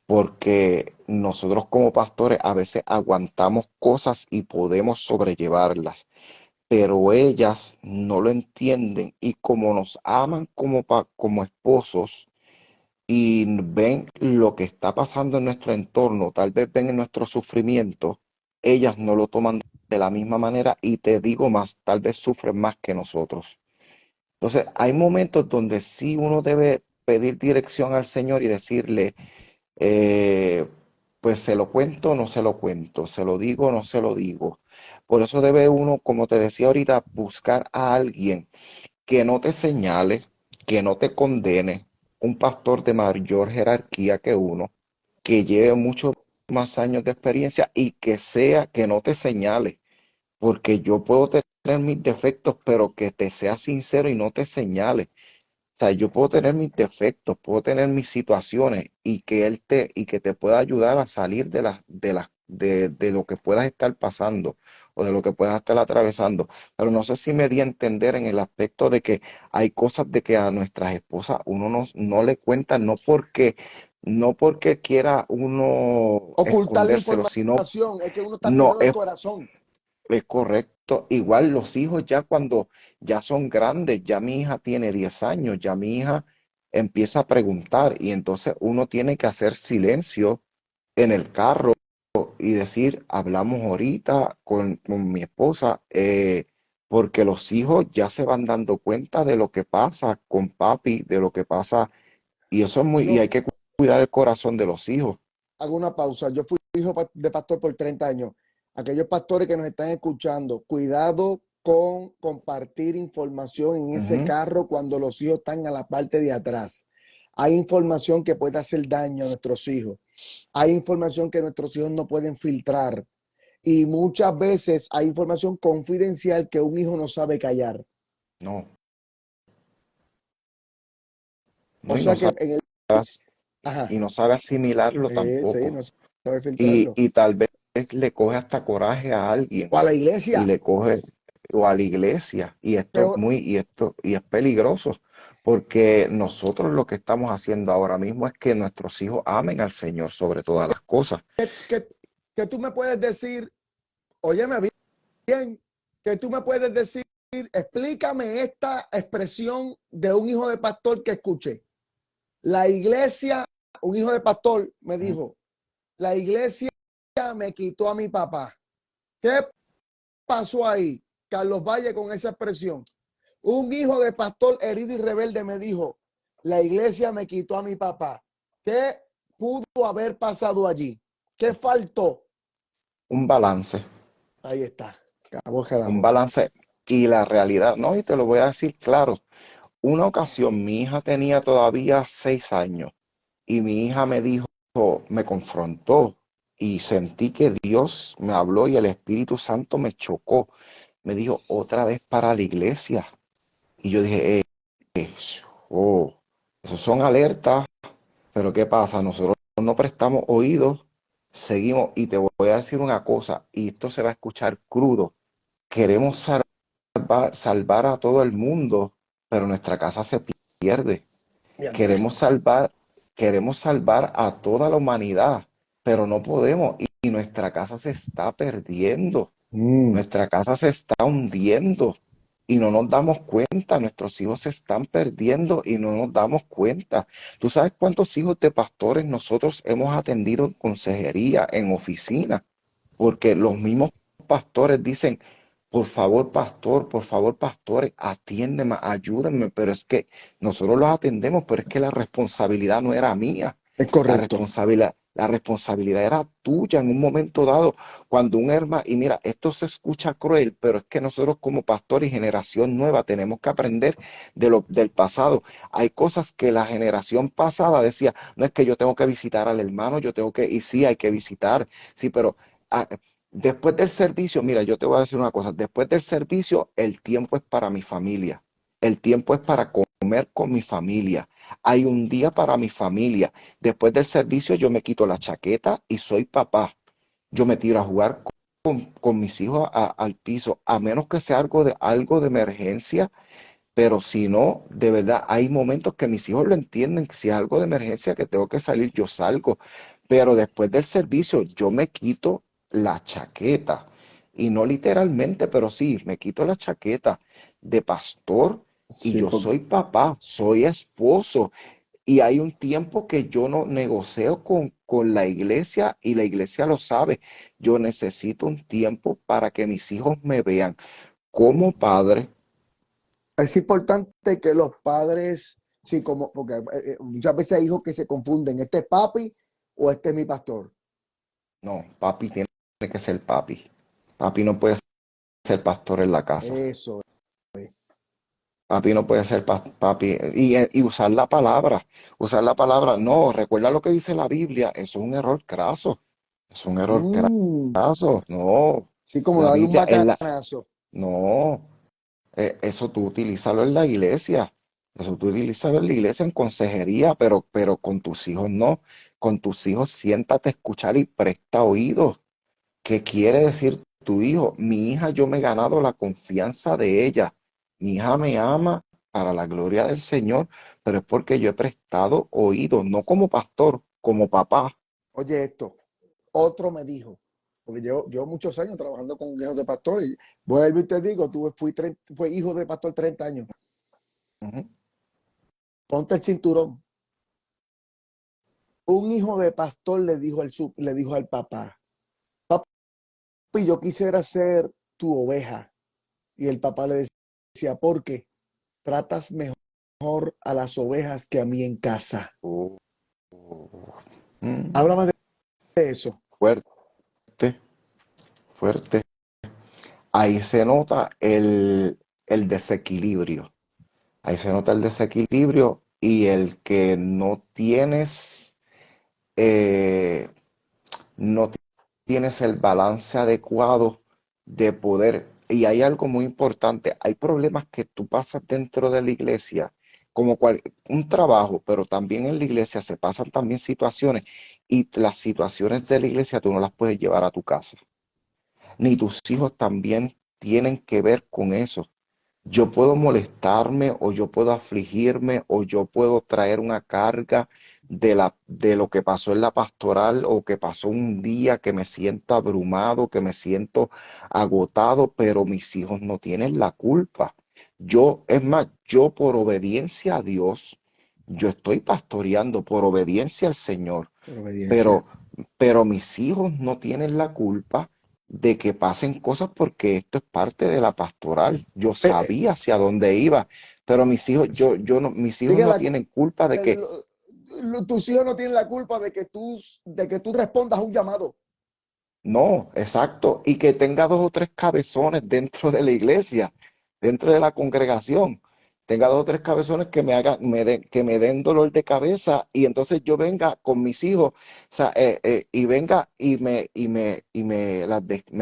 porque nosotros como pastores a veces aguantamos cosas y podemos sobrellevarlas, pero ellas no lo entienden y como nos aman como esposos, y ven lo que está pasando en nuestro entorno, tal vez ven en nuestro sufrimiento, ellas no lo toman de la misma manera y te digo más, tal vez sufren más que nosotros. Entonces, hay momentos donde sí uno debe pedir dirección al Señor y decirle, eh, pues se lo cuento o no se lo cuento, se lo digo o no se lo digo. Por eso debe uno, como te decía ahorita, buscar a alguien que no te señale, que no te condene, un pastor de mayor jerarquía que uno, que lleve muchos más años de experiencia y que sea, que no te señale, porque yo puedo tener mis defectos, pero que te sea sincero y no te señale. O sea, yo puedo tener mis defectos, puedo tener mis situaciones y que y que te pueda ayudar a salir de lo que puedas estar pasando o de lo que puedas estar atravesando. Pero no sé si me di a entender en el aspecto de que hay cosas de que a nuestras esposas uno no le cuenta, no porque quiera uno Ocultar la escondérselo, sino información, es que uno está no cuidando el es corazón. es correcto. Igual los hijos ya cuando ya son grandes, ya mi hija tiene 10 años, ya mi hija empieza a preguntar y entonces uno tiene que hacer silencio en el carro y decir, hablamos ahorita con mi esposa, porque los hijos ya se van dando cuenta de lo que pasa con papi, de lo que pasa, y eso es y Yo hay que cuidar el corazón de los hijos. hago una pausa. Yo fui hijo de pastor por 30 años. Aquellos pastores que nos están escuchando, cuidado con compartir información en ese Ujú. carro cuando los hijos están a la parte de atrás. Hay información que puede hacer daño a nuestros hijos. Hay información que nuestros hijos no pueden filtrar. Y muchas veces hay información confidencial que un hijo no sabe callar. No, O no, sea que en el... y Ajá. no sabe asimilarlo Sí, tampoco. no sabe filtrarlo. Y tal vez le coge hasta coraje a alguien O a la y iglesia. le coge o a la iglesia y Peor. y es peligroso porque nosotros lo que estamos haciendo ahora mismo es que nuestros hijos amen al Señor sobre todas las cosas. Que tú me puedes decir, óyeme bien, que tú me puedes decir, explícame esta expresión de un hijo de pastor que escuché. La iglesia, un hijo de pastor me Ujú. dijo, la iglesia me quitó a mi papá. ¿Qué pasó ahí, Carlos Valle, con esa expresión? Un hijo de pastor herido y rebelde me dijo, la iglesia me quitó a mi papá. ¿Qué pudo haber pasado allí? ¿Qué faltó? Un balance, Ahí está. Acabó que la un boca. balance y la realidad, no, y te lo voy a decir claro. Una ocasión mi hija tenía todavía 6 años y mi hija me dijo, me confrontó y sentí que Dios me habló y el Espíritu Santo me chocó. Me dijo, otra vez para la iglesia. Y yo dije, oh, esos son alertas, pero ¿qué pasa? Nosotros no prestamos oídos, seguimos y te voy a decir una cosa, y esto se va a escuchar crudo. Queremos salvar a todo el mundo, pero nuestra casa se pierde. Y Andrés. Queremos salvar, queremos salvar a toda la humanidad, pero no podemos y nuestra casa se está perdiendo. Mm. Nuestra casa se está hundiendo y no nos damos cuenta. Nuestros hijos se están perdiendo y no nos damos cuenta. ¿Tú sabes cuántos hijos de pastores nosotros hemos atendido en consejería, en oficina? Porque los mismos pastores dicen, por favor, pastores, atiéndeme, ayúdenme, pero es que nosotros los atendemos, pero es que la responsabilidad no era mía, Es correcto. la responsabilidad era tuya en un momento dado, cuando un hermano, y mira, esto se escucha cruel, pero es que nosotros como pastores y generación nueva tenemos que aprender del pasado. Hay cosas que la generación pasada decía, no es que yo tengo que visitar al hermano, y sí, hay que visitar, sí, pero... ah, después del servicio, mira, yo te voy a decir una cosa, después del servicio el tiempo es para mi familia, el tiempo es para comer con mi familia, hay un día para mi familia. Después del servicio yo me quito la chaqueta y soy papá. Yo me tiro a jugar con mis hijos al piso, a menos que sea algo de emergencia, pero si no, de verdad, hay momentos que mis hijos lo entienden, que si es algo de emergencia que tengo que salir, yo salgo. Pero después del servicio, yo me quito la chaqueta. Y no literalmente, pero sí, me quito la chaqueta de pastor y Sí, yo porque soy papá, soy esposo. Y hay un tiempo que yo no negocio con la iglesia y la iglesia lo sabe. Yo necesito un tiempo para que mis hijos me vean como padre. Es importante que los padres, sí, como, porque muchas veces hay hijos que se confunden, ¿este es papi o este es mi pastor? No, papi tiene que ser papi. Papi no puede ser pastor en la casa. Eso. Papi no puede ser papi. Y usar la palabra. Usar la palabra. No, recuerda lo que dice la Biblia. Eso es un error craso. Es un error Mm, craso. No. sí, como La darle un Biblia es la. bacanazo. No. Eso tú utilízalo en la iglesia. Eso tú utilízalo en la iglesia en consejería, pero con tus hijos no. Con tus hijos siéntate a escuchar y presta oídos. ¿Qué quiere decir tu hijo? Mi hija, yo me he ganado la confianza de ella. Mi hija me ama para la gloria del Señor, pero es porque yo he prestado oídos, no como pastor, como papá. Oye, esto, otro me dijo, porque yo muchos años trabajando con hijos de pastor, y vuelvo y te digo, fui hijo de pastor 30 años. Ujú. Ponte el cinturón. Un hijo de pastor le dijo al papá, papi, yo quisiera ser tu oveja. Y el papá le decía, ¿por qué? Tratas mejor a las ovejas que a mí en casa. Oh, oh. Mm, Háblame de eso. fuerte, fuerte. Ahí se nota el desequilibrio. Ahí se nota el desequilibrio y el que no tienes eh, no tienes el balance adecuado de poder. Y hay algo muy importante, hay problemas que tú pasas dentro de la iglesia, como un trabajo, pero también en la iglesia se pasan también situaciones y las situaciones de la iglesia tú no las puedes llevar a tu casa, ni tus hijos también tienen que ver con eso. Yo puedo molestarme o yo puedo afligirme o yo puedo traer una carga de lo que pasó en la pastoral o que pasó un día que me siento abrumado, que me siento agotado, pero mis hijos no tienen la culpa. Yo, es más, yo por obediencia a Dios, yo estoy pastoreando por obediencia al Señor, Por obediencia. pero, pero mis hijos no tienen la culpa de que pasen cosas porque esto es parte de la pastoral. Yo Eh, sabía hacia dónde iba, pero mis hijos, eh, yo no, mis hijos sigue no la, tienen culpa de que tus hijos no tienen la culpa de que tú respondas a un llamado. no, exacto, y que tenga dos o tres cabezones dentro de la iglesia, dentro de la congregación. Tenga dos o tres cabezones que me hagan, que me den dolor de cabeza y entonces yo venga con mis hijos, o sea, y venga me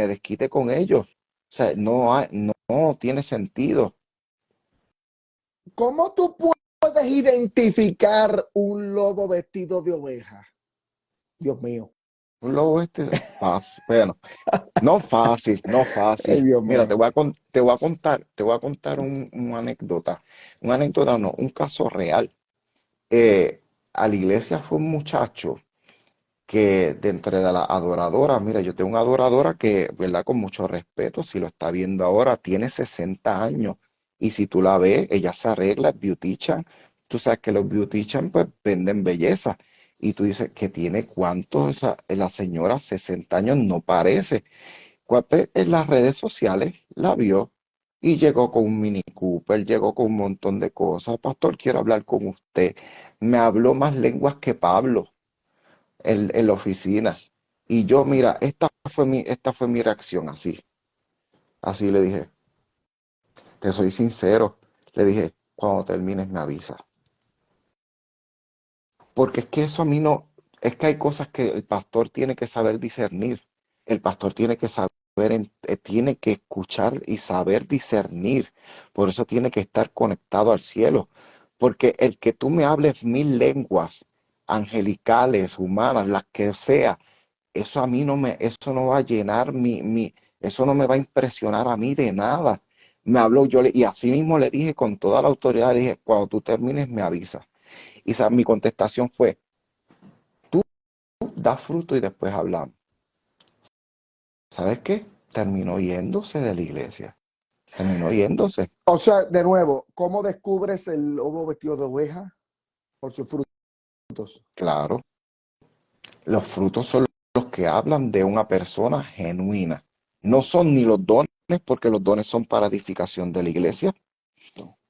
desquite con ellos. O sea, no tiene sentido. ¿Cómo tú puedes identificar un lobo vestido de oveja? Dios mío. Un lobo bueno, no fácil, no Ay, fácil. Dios Mira, mío. te voy a contar una anécdota. Una anécdota, no, un caso real. A la iglesia fue un muchacho que dentro de la adoradora, mira, yo tengo una adoradora que, ¿verdad? Con mucho respeto, si lo está viendo ahora, tiene 60 años. Y si tú la ves, ella se arregla, es beautician. Tú sabes que los beautician pues venden belleza. Y tú dices que tiene cuántos, la señora 60 años no parece. Pues, en las redes sociales la vio y llegó con un Mini Cooper, llegó con un montón de cosas. Pastor, quiero hablar con usted. Me habló más lenguas que Pablo en la oficina. Y yo, mira, esta fue mi reacción así. Así le dije, te soy sincero. Le dije, cuando termines me avisa. Porque es que eso a mí no, es que hay cosas que el pastor tiene que saber discernir. El pastor tiene que saber, tiene que escuchar y saber discernir. Por eso tiene que estar conectado al cielo. Porque el que tú me hables mil lenguas, angelicales, humanas, las que sea, eso a mí no me, eso no va a llenar eso no me va a impresionar a mí de nada. Me habló, y así mismo le dije con toda la autoridad, le dije, cuando tú termines me avisas. Y mi contestación fue, da fruto y después hablamos. ¿Sabes qué? Terminó yéndose de la iglesia. Terminó yéndose. O sea, de nuevo, ¿cómo descubres el lobo vestido de oveja? Por su fruto. claro. Los frutos son los que hablan de una persona genuina. No son ni los dones, porque los dones son para edificación de la iglesia.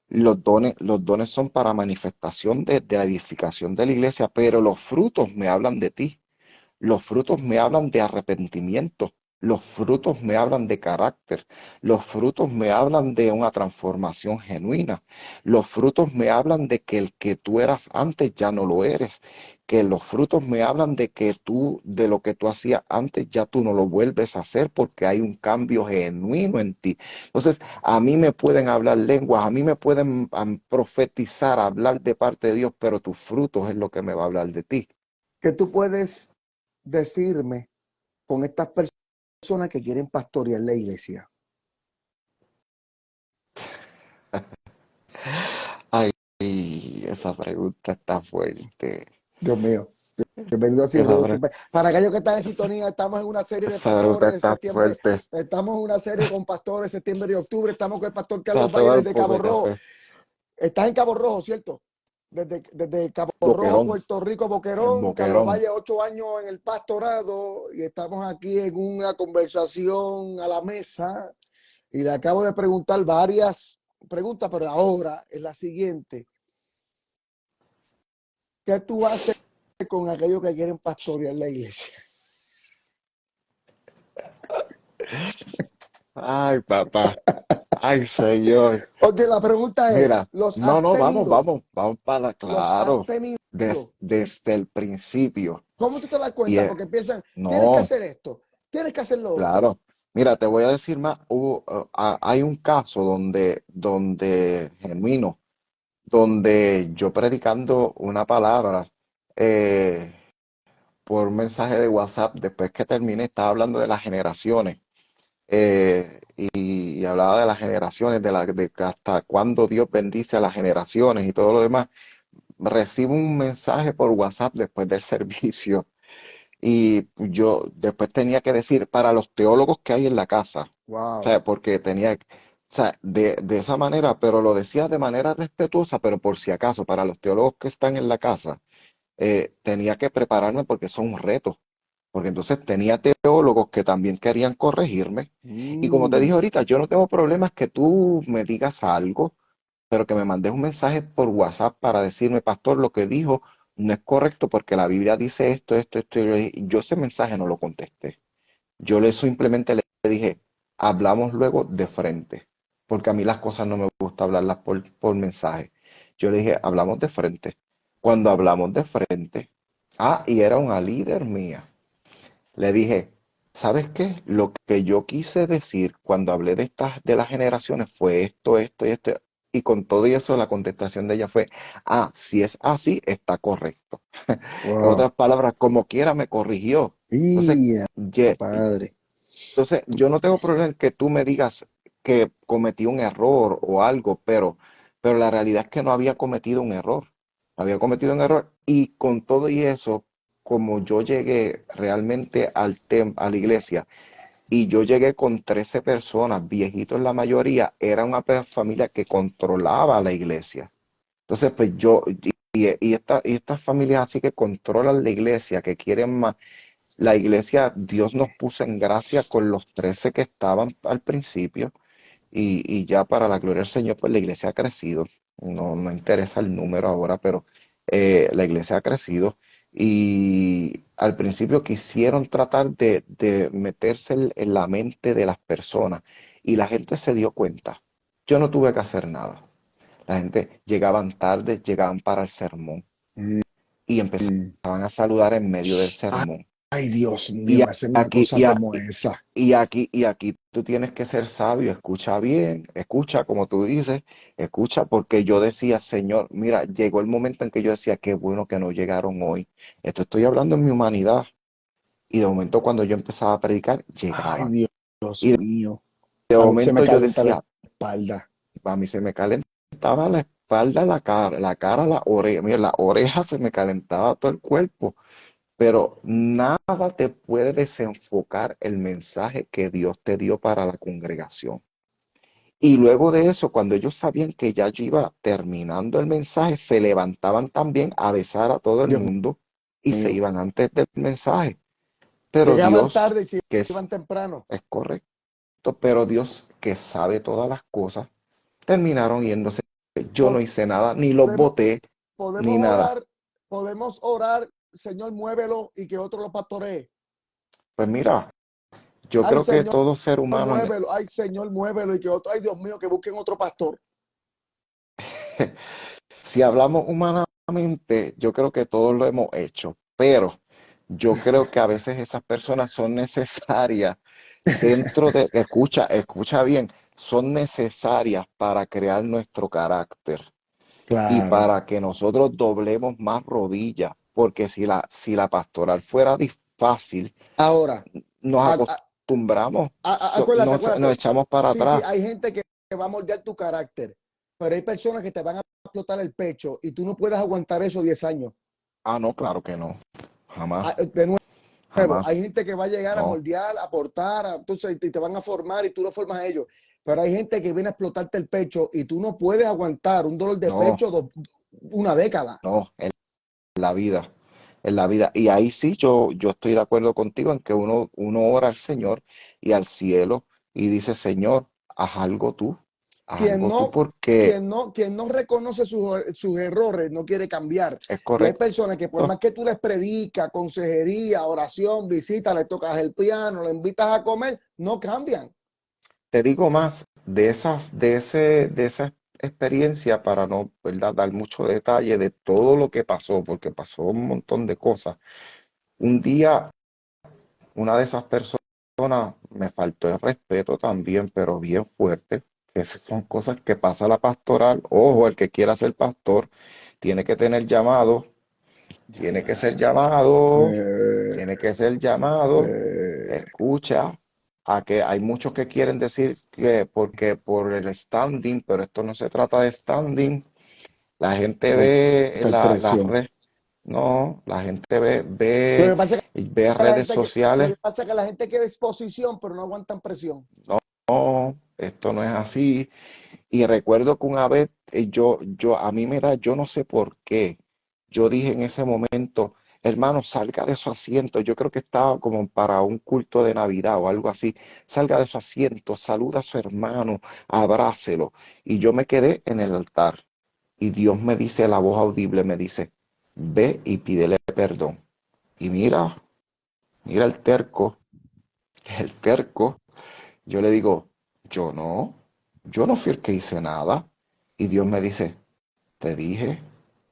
Los dones son para manifestación de la edificación de la iglesia, pero los frutos me hablan de ti. Los frutos me hablan de arrepentimiento. Los frutos me hablan de carácter. Los frutos me hablan de una transformación genuina. Los frutos me hablan de que el que tú eras antes ya no lo eres. Que los frutos me hablan de que tú, de lo que tú hacías antes, ya tú no lo vuelves a hacer porque hay un cambio genuino en ti. Entonces, a mí me pueden hablar lenguas, a mí me pueden profetizar, hablar de parte de Dios, pero tus frutos es lo que me va a hablar de ti. ¿Qué tú puedes decirme con estas personas que quieren pastorear la iglesia? Ay, esa pregunta está fuerte. Dios mío. Bienvenido a Esa, Siglo pre- Siempre. Para aquellos que están en sintonía, estamos en una serie de esa pregunta pastores en está septiembre. fuerte. Estamos en una serie con pastores septiembre y octubre. Estamos con el pastor Te Carlos voy a Valle dar un desde poco Cabo de Rojo. café. Estás en Cabo Rojo, ¿cierto? Desde Cabo Rojo, Boquerón, Puerto Rico, en Boquerón. Carlos Boquerón. Valle, 8 años en el pastorado. Y estamos aquí en una conversación a la mesa. Y le acabo de preguntar varias preguntas, pero ahora es la siguiente. ¿Qué tú haces con aquellos que quieren pastorear la iglesia? Ay, papá. Ay, señor. Ok, la pregunta es, Mira, ¿los no, has no, vamos, tenido? vamos, vamos para, ¿Los has claro, tenido? desde el principio. ¿Cómo tú te das Y cuenta? Porque piensan, tienes que no, hacer esto, tienes que hacer lo otro. claro. Mira, te voy a decir más. Hay un caso donde genuino, donde yo predicando una palabra eh, por un mensaje de WhatsApp, después que terminé, estaba hablando de las generaciones y hablaba de las generaciones, de que hasta cuándo Dios bendice a las generaciones y todo lo demás. Recibo un mensaje por WhatsApp después del servicio y yo después tenía que decir para los teólogos que hay en la casa, o Wow. sea, porque o sea, de esa manera, pero lo decía de manera respetuosa, pero por si acaso, para los teólogos que están en la casa, tenía que prepararme porque son un reto, porque entonces tenía teólogos que también querían corregirme, y como te dije ahorita, yo no tengo problemas que tú me digas algo, pero que me mandes un mensaje por WhatsApp para decirme, pastor, lo que dijo no es correcto porque la Biblia dice esto, y yo ese mensaje no lo contesté. Yo le simplemente le dije, hablamos luego de frente, porque a mí las cosas no me gusta hablarlas por mensaje. Yo le dije, hablamos de frente. Cuando hablamos de frente, y era una líder mía, le dije, ¿sabes qué? Lo que yo quise decir cuando hablé de las generaciones fue esto y esto. Y con todo eso, la contestación de ella fue, si es así, está correcto. En Wow. otras palabras, como quiera me corrigió. Entonces, Y ye- padre. entonces, yo no tengo problema en que tú me digas que cometí un error o algo, pero la realidad es que no había cometido un error. Había cometido un error y con todo y eso, como yo llegué realmente a la iglesia y yo llegué con 13 personas, viejitos la mayoría, era una familia que controlaba la iglesia. Entonces, pues y estas familias así que controlan la iglesia, que quieren más. La iglesia, Dios nos puso en gracia con los 13 que estaban al principio y ya para la gloria del Señor, pues la iglesia ha crecido. No, no interesa el número ahora, pero la iglesia ha crecido y al principio quisieron tratar de meterse en la mente de las personas y la gente se dio cuenta. Yo no tuve que hacer nada. La gente llegaban tarde, llegaban para el sermón y empezaban a saludar en medio del sermón. Ay, Dios Y mío, hacer una aquí, cosa como esa. y aquí tú tienes que ser sabio, escucha bien, escucha como tú dices, escucha, porque yo decía, Señor, mira, llegó el momento en que yo decía, qué bueno que no llegaron hoy. Esto estoy hablando en mi humanidad. Y de momento cuando yo empezaba a predicar, Ay, llegaban. Dios Y mío. de A mí se me momento yo calienta la decía, espalda. a mí se me calentaba la espalda, la oreja, mira, la oreja se me calentaba todo el cuerpo. Pero nada te puede desenfocar el mensaje que Dios te dio para la congregación. Y luego de eso, cuando ellos sabían que ya yo iba terminando el mensaje, se levantaban también a besar a todo el Dios mundo y se mío. iban antes del mensaje. Pero Llegaban Dios, tarde y se que iban temprano. es correcto, pero Dios que sabe todas las cosas, terminaron yéndose. Yo no hice nada, ni los Podemos, boté, podemos ni nada. orar, podemos orar, Señor, muévelo y que otro lo pastoree. Pues mira, yo Ay, creo que Señor, todo ser humano, muévelo. Ay, Señor, muévelo y que otro, ay, Dios mío, que busquen otro pastor. si hablamos humanamente, yo creo que todos lo hemos hecho, pero yo creo que a veces esas personas son necesarias dentro de, escucha bien, son necesarias para crear nuestro carácter y Claro. para que nosotros doblemos más rodillas, porque si la pastoral fuera fácil, Ahora, nos a- a- acostumbramos, acuérdate, nos acuérdate. echamos para Sí, sí, atrás. hay gente que va a moldear tu carácter, pero hay personas que te van a explotar el pecho y tú no puedes aguantar eso 10 años. Ah, no, claro que no, jamás, De nuevo, hay jamás, gente que va a llegar a no, moldear, a aportar, entonces y te van a formar y tú lo formas a ellos. Pero hay gente que viene a explotarte el pecho y tú no puedes aguantar un dolor de no, pecho una década. no, la vida, en la vida. Y ahí sí yo estoy de acuerdo contigo en que uno ora al Señor y al cielo y dice, Señor, haz Quien algo tú no, porque quien no reconoce sus errores no quiere cambiar. es Y hay correcto. personas que por más que tú les predicas, consejería, oración, visita, le tocas el piano, le invitas a comer, no cambian. Te digo más de esa experiencia para no, ¿verdad? Dar mucho detalle de todo lo que pasó, porque pasó un montón de cosas. Un día, una de esas personas me faltó el respeto también, pero bien fuerte, que esas son cosas que pasa la pastoral. Ojo, el que quiera ser pastor tiene que tener llamado, tiene que ser llamado, Eh, tiene que ser llamado. eh, Escucha, a que hay muchos que quieren decir que porque por el standing, pero esto no se trata de standing. La gente ve tal las presión. redes, no, la gente ve, Lo ve, que pasa es ve que redes lo sociales. que pasa es que la gente quiere exposición, pero no aguantan presión. No, esto no es así. Y recuerdo que una vez a mí me da, yo no sé por qué, yo dije en ese momento, hermano, salga de su asiento. Yo creo que estaba como para un culto de Navidad o algo así. Salga de su asiento, saluda a su hermano, abrácelo. Y yo me quedé en el altar. Y Dios me dice, la voz audible me dice, ve y pídele perdón. Y mira el terco. Yo le digo, yo no, yo no fui el que hice nada. Y Dios me dice, te dije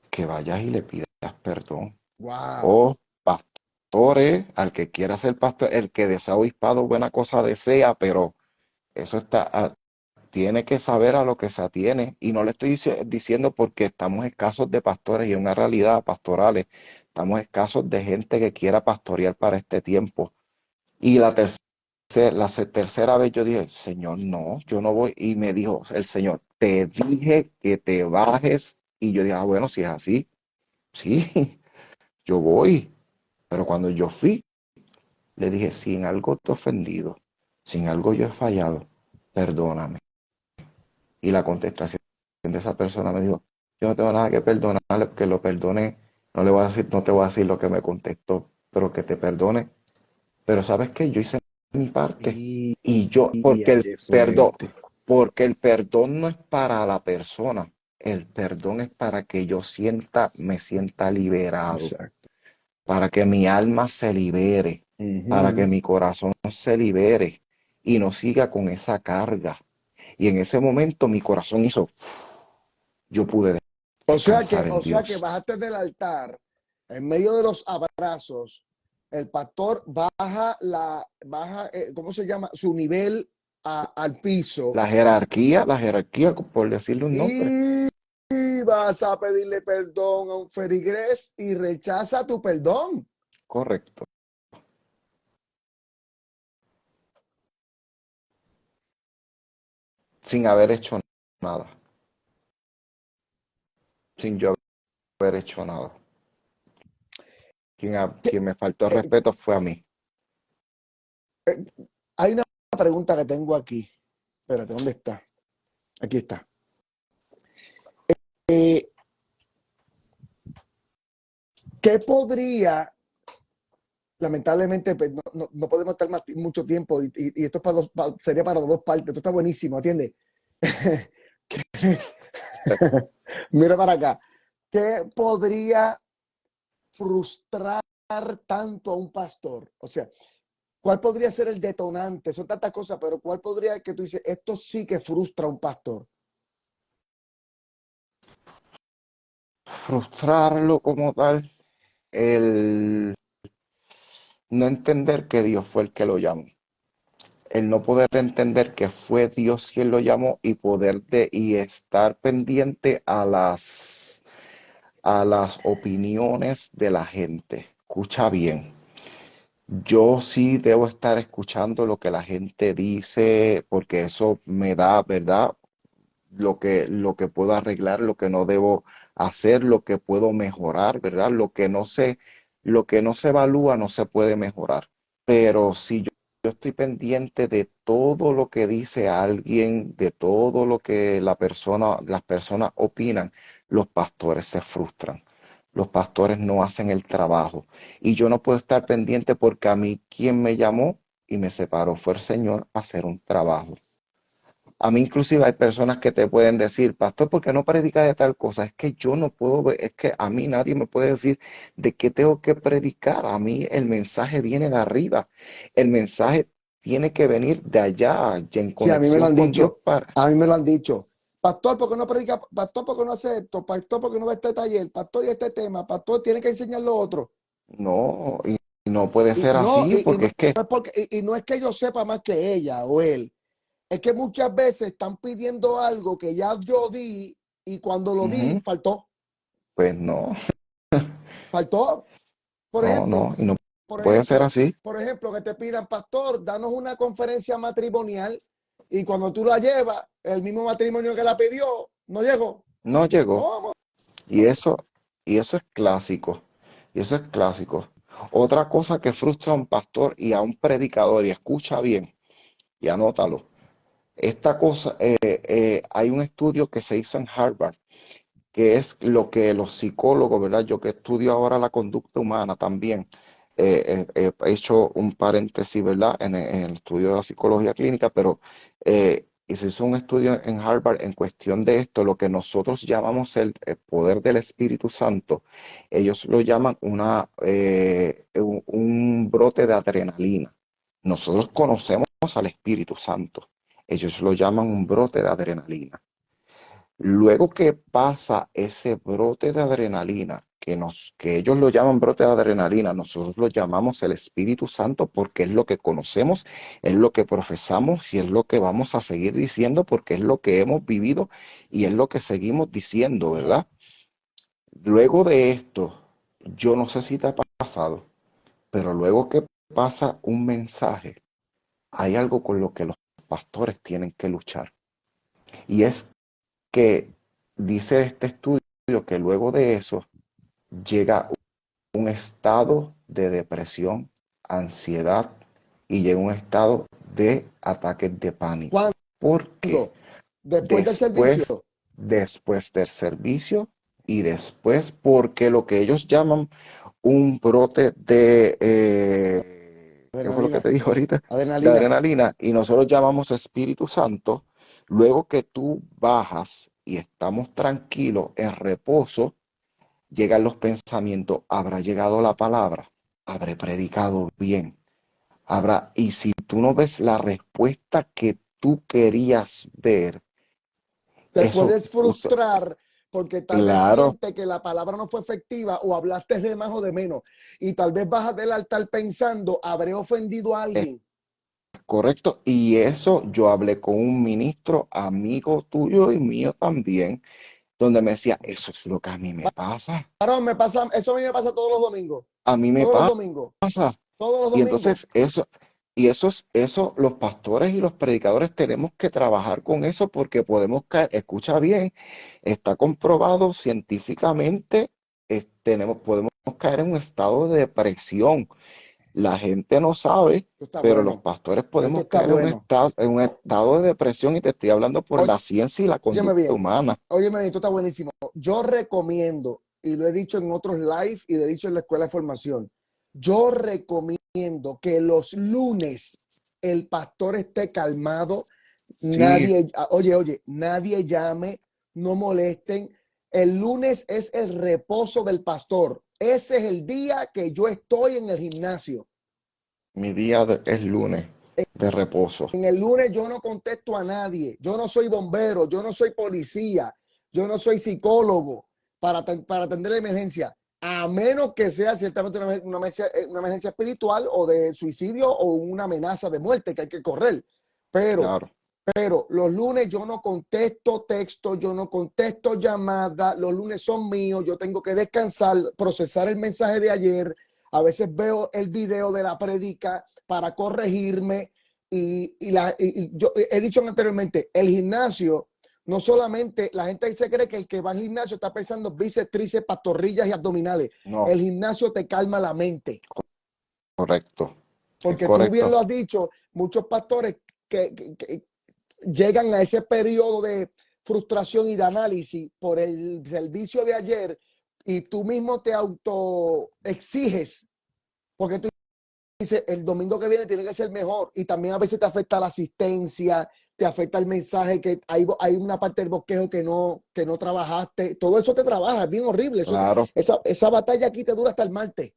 que vayas y le pidas perdón. Wow. Oh, pastores, al que quiera ser pastor, el que desea obispado, buena cosa desea, pero eso tiene que saber a lo que se atiene. Y no le estoy diciendo porque estamos escasos de pastores y es una realidad pastorales. Estamos escasos de gente que quiera pastorear para este tiempo. Y la tercera vez yo dije, Señor, no, yo no voy. Y me dijo el Señor, te dije que te bajes. Y yo dije, bueno, si es así, sí, yo voy. Pero cuando yo fui, le dije, si en algo te he ofendido, si en algo yo he fallado, perdóname. Y la contestación de esa persona me dijo, yo no tengo nada que perdonarle, que lo perdone. No le voy a decir, no te voy a decir lo que me contestó, pero que te perdone. Pero ¿sabes qué? Yo hice mi parte. Y yo, Qué fuerte. porque el perdón no es para la persona, el perdón es para que yo me sienta liberado, Exacto. para que mi alma se libere, para que Ujú. mi corazón se libere y no siga con esa carga. Y en ese momento mi corazón hizo, yo pude descansar O en sea que Dios. bajaste del altar, en medio de los abrazos, el pastor baja, ¿cómo se llama? Su nivel al piso La jerarquía, por decirle un nombre, y vas a pedirle perdón a un ferigrés y rechaza tu perdón. correcto, sin haber hecho nada, sin yo haber hecho nada. Quien me faltó el Eh, respeto fue a mí. Hay una pregunta que tengo aquí. Espérate, ¿dónde está? Aquí está. Eh, ¿Qué podría, lamentablemente, pues, no podemos estar mucho tiempo y esto es sería para dos partes, esto está buenísimo, ¿atiendes? Mira para acá. ¿Qué podría frustrar tanto a un pastor? O sea, ¿cuál podría ser el detonante? Son tantas cosas, pero ¿cuál podría que tú dices, esto sí que frustra a un pastor? Frustrarlo como tal, el no entender que Dios fue el que lo llamó, el no poder entender que fue Dios quien lo llamó y estar pendiente a las opiniones de la gente. Escucha bien. Yo sí debo estar escuchando lo que la gente dice, porque eso me da, ¿verdad? Lo que puedo arreglar, lo que no debo hacer, lo que puedo mejorar, ¿verdad? Lo que no se evalúa no se puede mejorar. Pero si yo estoy pendiente de todo lo que dice alguien, de todo lo que las personas opinan, los pastores se frustran. Los pastores no hacen el trabajo. Y yo no puedo estar pendiente porque a mí quien me llamó y me separó fue el Señor a hacer un trabajo. A mí inclusive hay personas que te pueden decir, pastor, ¿por qué no predica de tal cosa? Es que yo no puedo ver, es que a mí nadie me puede decir de qué tengo que predicar. A mí el mensaje viene de arriba. El mensaje tiene que venir de allá, y en Sí, a mí me lo conexión han con Dios dicho. para... A mí me lo han dicho. Pastor, ¿por qué no predica? Pastor, ¿por qué no hace esto? Pastor, ¿por qué no ve este taller? Pastor, y este tema. Pastor, tiene que enseñar lo otro. No, y no puede ser No, así y porque no es que es porque, y no es que yo sepa más que ella o él. Es que muchas veces están pidiendo algo que ya yo di y cuando lo di, ujú, faltó. pues no, Faltó. Por no, ejemplo, y no por puede ser ejemplo, así. por ejemplo, que te pidan, pastor, danos una conferencia matrimonial y cuando tú la llevas, el mismo matrimonio que la pidió, no llegó. No llegó. ¿Cómo? Y eso, y eso es clásico. Y eso es clásico. Otra cosa que frustra a un pastor y a un predicador, y escucha bien, y anótalo. Esta cosa, hay un estudio que se hizo en Harvard, que es lo que los psicólogos, ¿verdad? Yo que estudio ahora la conducta humana también, he hecho un paréntesis, ¿verdad? En el estudio de la psicología clínica, pero y se hizo un estudio en Harvard en cuestión de esto, lo que nosotros llamamos el poder del Espíritu Santo. Ellos lo llaman un brote de adrenalina. Nosotros conocemos al Espíritu Santo. Ellos lo llaman un brote de adrenalina. Luego que pasa ese brote de adrenalina, que ellos lo llaman brote de adrenalina, nosotros lo llamamos el Espíritu Santo porque es lo que conocemos, es lo que profesamos y es lo que vamos a seguir diciendo porque es lo que hemos vivido y es lo que seguimos diciendo, Ajá. ¿verdad? Luego de esto, yo no sé si te ha pasado, pero luego que pasa un mensaje, hay algo con lo que los pastores tienen que luchar. Y es que dice este estudio que luego de eso llega un estado de depresión, ansiedad y llega un estado de ataques de pánico. ¿Por qué? ¿Cuándo? Después del servicio. Después, después del servicio y después porque lo que ellos llaman un brote de, ¿qué fue lo que Adrenalina. te dijo ahorita? De Adrenalina. adrenalina y nosotros llamamos Espíritu Santo. Luego que tú bajas y estamos tranquilos en reposo, llegan los pensamientos, ¿habrá llegado la palabra? ¿Habré predicado bien? Y si tú no ves la respuesta que tú querías ver, Te eso, puedes frustrar porque tal vez claro, siente que la palabra no fue efectiva o hablaste de más o de menos. Y tal vez bajas del altar pensando, habré ofendido a es alguien. correcto. Y eso yo hablé con un ministro, amigo tuyo y mío también, donde me decía, eso es lo que a mí me pasa. Varón, me pasa, eso a mí me pasa todos los domingos. A mí me Todos los domingos. pasa. Todos los Y domingos. entonces eso, los pastores y los predicadores tenemos que trabajar con eso porque podemos caer, escucha bien, está comprobado científicamente, podemos caer en un estado de depresión. La gente no sabe, Esto está pero los bueno. pastores Esto podemos está caer bueno. en un estado de depresión y te estoy hablando por Oye, la ciencia y la óyeme conducta bien, humana. óyeme bien, esto está buenísimo. Yo recomiendo, y lo he dicho en otros live y lo he dicho en la escuela de formación, yo recomiendo que los lunes el pastor esté calmado, Sí, nadie, oye, nadie llame, no molesten. El lunes es el reposo del pastor. Ese es el día que yo estoy en el gimnasio. es lunes de reposo. En el lunes yo no contesto a nadie. Yo no soy bombero, yo no soy policía, yo no soy psicólogo para atender la emergencia. A menos que sea ciertamente una emergencia espiritual o de suicidio o una amenaza de muerte que hay que correr. Pero Claro, pero los lunes yo no contesto texto, yo no contesto llamadas, los lunes son míos, yo tengo que descansar, procesar el mensaje de ayer, a veces veo el video de la prédica para corregirme y yo he dicho anteriormente, el gimnasio, no solamente la gente se cree que el que va al gimnasio está pensando bíceps, tríceps, pantorrillas y abdominales. no, El gimnasio te calma la mente, correcto, es porque tú bien correcto. lo has dicho, muchos pastores que llegan a ese periodo de frustración y de análisis por el servicio de ayer y tú mismo te auto exiges porque tú dices el domingo que viene tiene que ser mejor y también a veces te afecta la asistencia, te afecta el mensaje que hay una parte del bosquejo que no trabajaste, todo eso te trabaja, es bien horrible, Claro, esa batalla aquí te dura hasta el martes.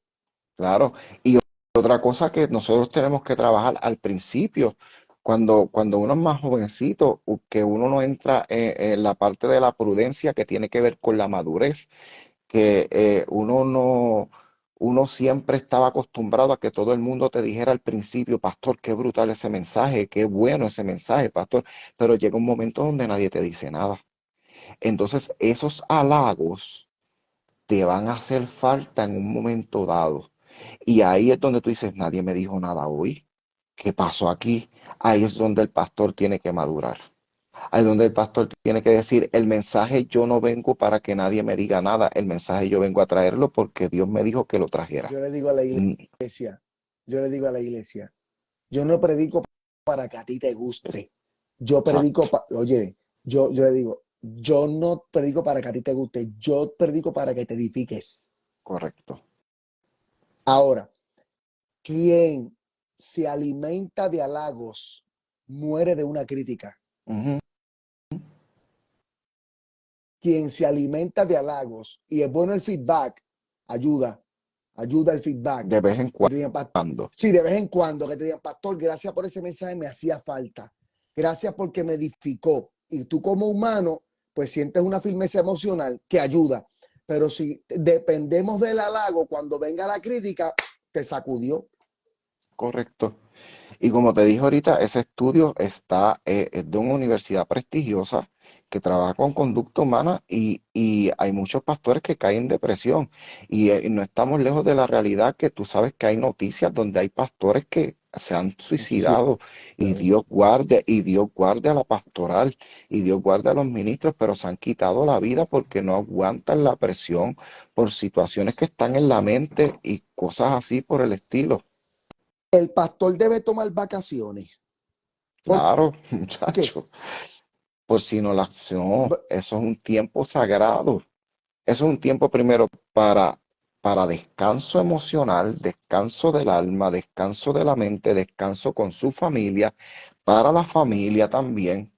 claro. Y otra cosa que nosotros tenemos que trabajar al principio, cuando uno es más jovencito, que uno no entra en la parte de la prudencia que tiene que ver con la madurez, que uno no, uno siempre estaba acostumbrado a que todo el mundo te dijera al principio, pastor, qué brutal ese mensaje, qué bueno ese mensaje, pastor, pero llega un momento donde nadie te dice nada. Entonces, esos halagos te van a hacer falta en un momento dado. Y ahí es donde tú dices, nadie me dijo nada hoy. ¿Qué pasó aquí? Ahí es donde el pastor tiene que madurar. Ahí es donde el pastor tiene que decir, el mensaje yo no vengo para que nadie me diga nada, el mensaje yo vengo a traerlo porque Dios me dijo que lo trajera. Yo le digo a la Mm, iglesia, yo le digo a la iglesia, yo no predico para que a ti te es- guste. Yo predico, Exacto, oye, yo le digo, yo no predico para que a ti te guste, yo predico para que te edifiques. correcto. Ahora, quien se alimenta de halagos muere de una crítica. Ujú. Quien se alimenta de halagos y es bueno el feedback, ayuda, ayuda el feedback. De vez en Que te digan, cuando, sí, de vez en cuando, que te digan, pastor, gracias por ese mensaje, me hacía falta. Gracias porque me edificó. Y tú como humano, pues sientes una firmeza emocional que ayuda. Pero si dependemos del halago, cuando venga la crítica, te sacudió. correcto. Y como te dije ahorita, ese estudio es de una universidad prestigiosa que trabaja con conducta humana y hay muchos pastores que caen en depresión. Y no estamos lejos de la realidad que tú sabes que hay noticias donde hay pastores que se han Un suicidio. suicidado y Dios guarde a la pastoral y Dios guarde a los ministros, pero se han quitado la vida porque no aguantan la presión por situaciones que están en la mente y cosas así por el estilo. El pastor debe tomar vacaciones. ¿Por Claro, qué? muchacho. Por si no las no, eso es un tiempo sagrado. Eso es un tiempo primero para descanso emocional, descanso del alma, descanso de la mente, descanso con su familia, para la familia también.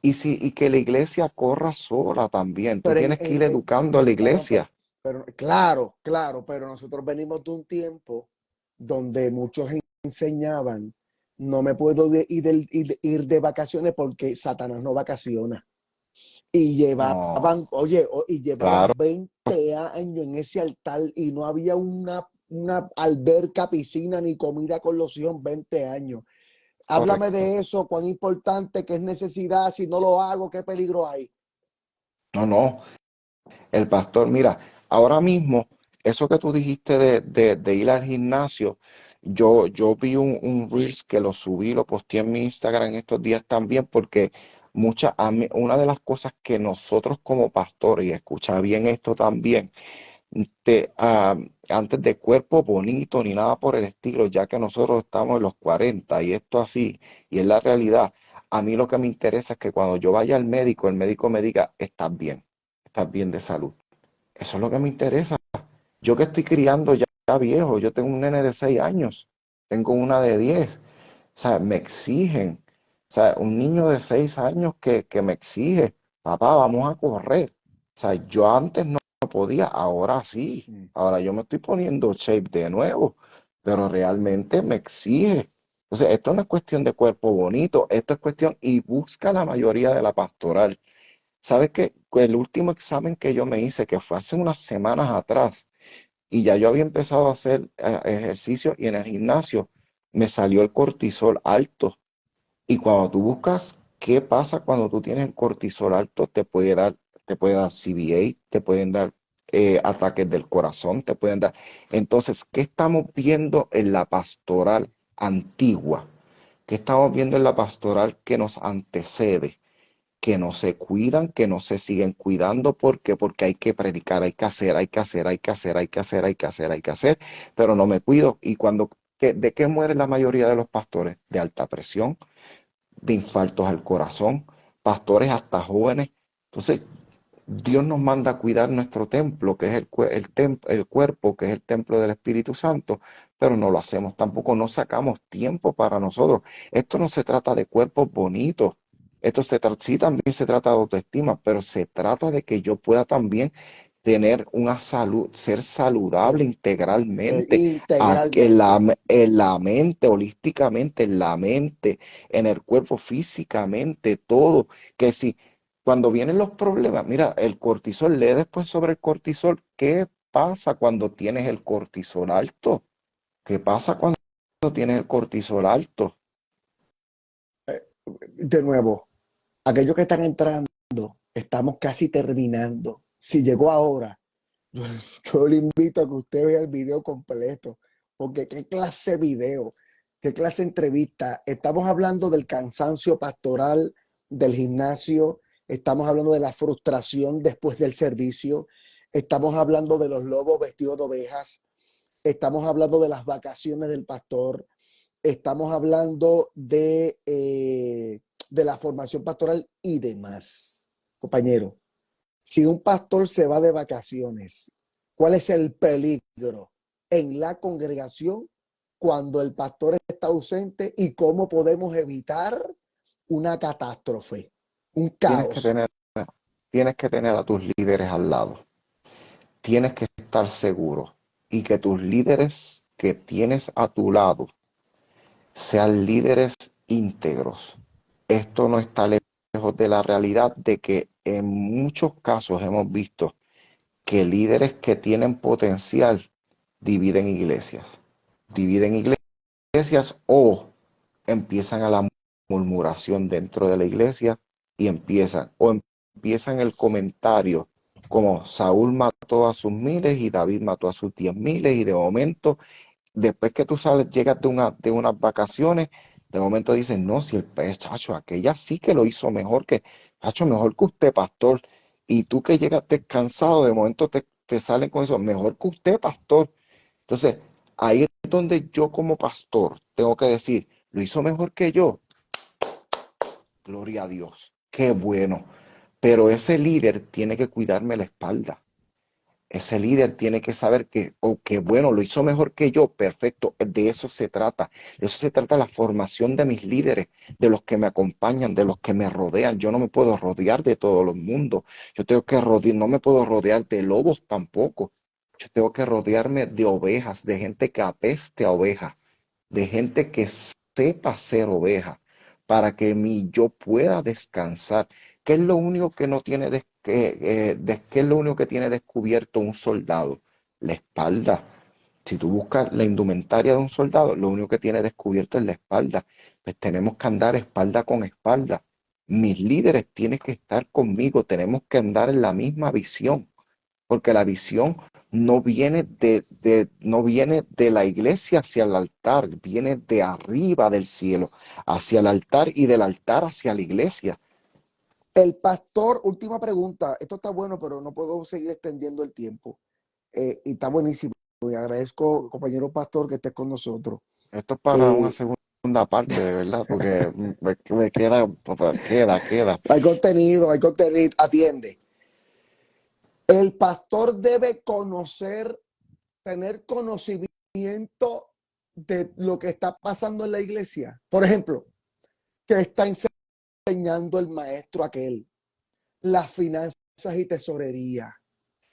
Y que la iglesia corra sola también. Tú Pero tienes que ir educando a la no, no, iglesia. pero claro, claro, pero nosotros venimos de un tiempo donde muchos enseñaban, no me puedo ir de vacaciones porque Satanás no vacaciona. Y No, llevaban, oye, y claro, llevaban 20 años en ese altar y no había una alberca, piscina ni comida con loción, 20 años. Háblame correcto. de eso, cuán importante, qué es necesidad, si no lo hago, qué peligro hay. No, no. El pastor, mira, ahora mismo, eso que tú dijiste de ir al gimnasio, yo vi un Reels que lo subí, lo posteé en mi Instagram en estos días también, porque una de las cosas que nosotros como pastores, y escucha bien esto también, te, ah, antes de cuerpo bonito ni nada por el estilo, ya que nosotros estamos en los 40 y esto así, y es la realidad. A mí lo que me interesa es que cuando yo vaya al médico, el médico me diga, estás bien de salud. Eso es lo que me interesa. Yo que estoy criando ya viejo, yo tengo un nene de 6 años, tengo una de 10. O sea, me exigen. O sea, un niño de 6 años que me exige, papá, vamos a correr. O sea, yo antes no podía, ahora sí. Mm. Ahora yo me estoy poniendo shape de nuevo, pero realmente me exige. Entonces, esto no es cuestión de cuerpo bonito, esto es cuestión y busca la mayoría de la pastoral. ¿Sabes qué? El último examen que yo me hice, que fue hace unas semanas atrás, y ya yo había empezado a hacer ejercicio y en el gimnasio me salió el cortisol alto. Y cuando tú buscas qué pasa cuando tú tienes el cortisol alto, te puede dar CVA, te pueden dar ataques del corazón, te pueden dar. Entonces, ¿qué estamos viendo en la pastoral antigua? ¿Qué estamos viendo en la pastoral que nos antecede? Que no se cuidan, que no se siguen cuidando. ¿Por qué? Porque hay que predicar, hay que hacer, hay que hacer, hay que hacer, hay que hacer, hay que hacer, hay que hacer, pero no me cuido. Y ¿de qué mueren la mayoría de los pastores? De alta presión, de infartos al corazón, pastores hasta jóvenes. Entonces, Dios nos manda a cuidar nuestro templo, que es el cuerpo, que es el templo del Espíritu Santo, pero no lo hacemos tampoco, no sacamos tiempo para nosotros. Esto no se trata de cuerpos bonitos, sí también se trata de autoestima, pero se trata de que yo pueda también tener una salud, ser saludable integralmente, Integralmente. en la mente, holísticamente, en la mente, en el cuerpo, físicamente, todo. Que si cuando vienen los problemas, mira, el cortisol, lee después sobre el cortisol. ¿Qué pasa cuando tienes el cortisol alto? ¿Qué pasa cuando tienes el cortisol alto? De nuevo, aquellos que están entrando, estamos casi terminando. Si llegó ahora, yo, yo le invito a que usted vea el video completo, porque qué clase de video, qué clase de entrevista. Estamos hablando del cansancio pastoral del gimnasio, estamos hablando de la frustración después del servicio, estamos hablando de los lobos vestidos de ovejas, estamos hablando de las vacaciones del pastor, estamos hablando de la formación pastoral y demás. Compañero, si un pastor se va de vacaciones, ¿cuál es el peligro en la congregación cuando el pastor está ausente y cómo podemos evitar una catástrofe, un Tienes que caos? tener, tienes que tener a tus líderes al lado. Tienes que estar seguro y que tus líderes que tienes a tu lado sean líderes íntegros. Esto no está lejos de la realidad de que en muchos casos hemos visto que líderes que tienen potencial dividen iglesias. Dividen iglesias o empiezan a la murmuración dentro de la iglesia y empiezan el comentario como Saúl mató a sus miles y David mató a sus 10.000 y de momento después que tú sales, llegas de unas vacaciones, de momento dices, no, si el pez, chacho, aquella sí que lo hizo mejor chacho, mejor que usted, pastor. Y tú que llegas descansado, de momento te salen con eso, mejor que usted, pastor. Entonces, ahí es donde yo como pastor tengo que decir, lo hizo mejor que yo, gloria a Dios, qué bueno. Pero ese líder tiene que cuidarme la espalda. Ese líder tiene que saber que bueno, lo hizo mejor que yo, perfecto, de eso se trata. De eso se trata la formación de mis líderes, de los que me acompañan, de los que me rodean. Yo no me puedo rodear de todo el mundo. Yo tengo que rodear, no me puedo rodear de lobos tampoco. Yo tengo que rodearme de ovejas, de gente que apeste a oveja, de gente que sepa ser oveja, para que yo pueda descansar. ¿Qué es lo único que no tiene qué es lo único que tiene descubierto un soldado? La espalda. Si tú buscas la indumentaria de un soldado, lo único que tiene descubierto es la espalda. Pues tenemos que andar espalda con espalda. Mis líderes tienen que estar conmigo, tenemos que andar en la misma visión, porque la visión no viene de la iglesia hacia el altar, viene de arriba del cielo, hacia el altar y del altar hacia la iglesia. El pastor, última pregunta, esto está bueno, pero no puedo seguir extendiendo el tiempo. y está buenísimo. Y agradezco, compañero pastor, que estés con nosotros. Esto es para una Eh, segunda parte, de verdad, porque me queda, queda. hay contenido, atiende. El pastor debe conocer, tener conocimiento de lo que está pasando en la iglesia. Por ejemplo, que está enseñando el maestro aquel, las finanzas y tesorería,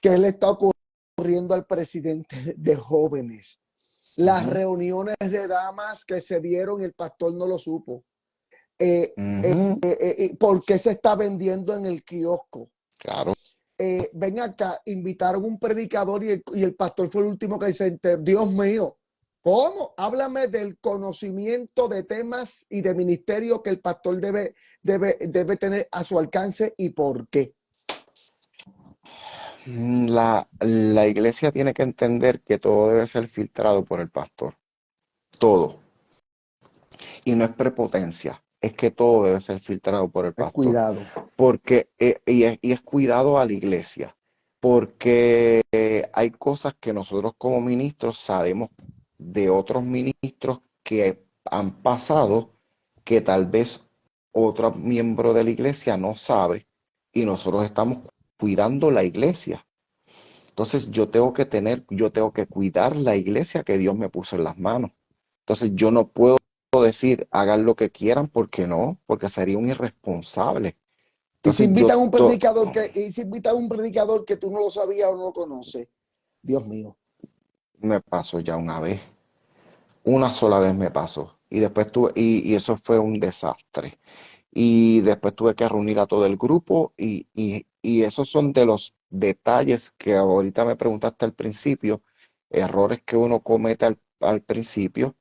que le está ocurriendo al presidente de jóvenes, las Ujú, reuniones de damas que se dieron y el pastor no lo supo. ujú, ¿Por qué se está vendiendo en el kiosco? claro. Ven acá, invitaron un predicador y el pastor fue el último que dice, Dios mío, ¿cómo? Háblame del conocimiento de temas y de ministerio que el pastor debe tener a su alcance y por qué. La iglesia tiene que entender que todo debe ser filtrado por el pastor, todo. Y no es prepotencia, es que todo debe ser filtrado por el Es pastor, cuidado. porque, y es cuidado a la iglesia, porque hay cosas que nosotros como ministros sabemos de otros ministros que han pasado que tal vez otro miembro de la iglesia no sabe y nosotros estamos cuidando la iglesia. Entonces yo tengo que cuidar la iglesia que Dios me puso en las manos. Entonces yo no puedo decir hagan lo que quieran porque no, porque sería un irresponsable. Y si Entonces invitan a un predicador y si invitan a un predicador que tú no lo sabías o no lo conoces, Dios mío. me pasó ya una vez, una sola vez me pasó y después y eso fue un desastre. Y después tuve que reunir a todo el grupo y esos son de los detalles que ahorita me preguntaste al principio, errores que uno comete al principio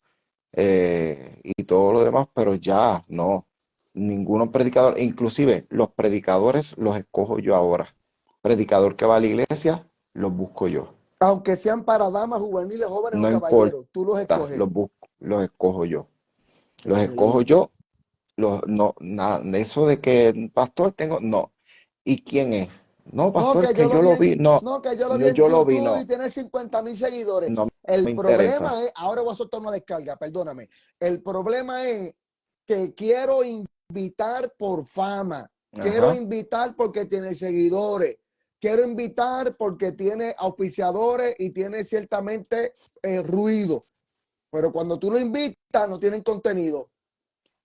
y todo lo demás, pero ya no, ninguno predicador, inclusive los predicadores los escojo yo ahora. Predicador que va a la iglesia, los busco yo. Aunque sean para damas juveniles, jóvenes o No importa, caballeros, tú los escoges. los busco, los escojo yo. Los escojo Excelente. yo, no, nada, de eso de que pastor tengo, no. ¿Y quién es? No, No, pastor, que yo lo vi, no, que yo lo vi no, en yo lo vi, YouTube y no, tiene 50,000 seguidores. no me El interesa. problema es, ahora voy a soltar una descarga, perdóname. El problema es que quiero invitar por fama, quiero Ajá. invitar porque tiene seguidores, quiero invitar porque tiene auspiciadores y tiene ciertamente ruido. Pero cuando tú lo invitas, no tienen contenido.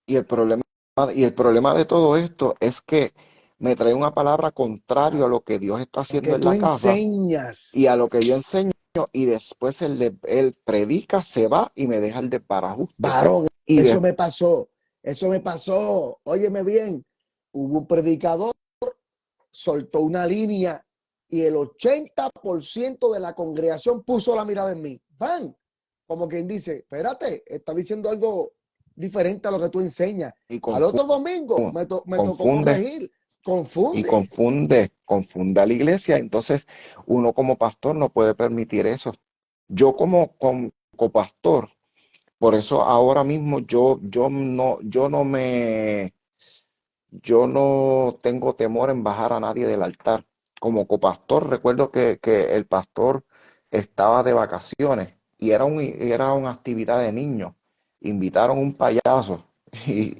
Y el problema de todo esto es que me trae una palabra contrario a lo que Dios está Lo haciendo que en tú la casa y a lo enseñas. que yo enseño, y después él predica, se va y me deja el desbarajuste. Varón, Y eso de, me pasó, eso me pasó. Óyeme bien, hubo un predicador, soltó una línea y el 80% de la congregación puso la mirada en mí. Van, como quien dice, espérate, está diciendo algo diferente a lo que tú enseñas. y Al otro domingo me tocó confunde corregir, y confunde. confunde a la iglesia. Entonces, uno como pastor no puede permitir eso. Yo como copastor, por eso ahora mismo yo no tengo temor en bajar a nadie del altar. Como copastor, recuerdo que el pastor estaba de vacaciones y era una actividad de niños. Invitaron un payaso y,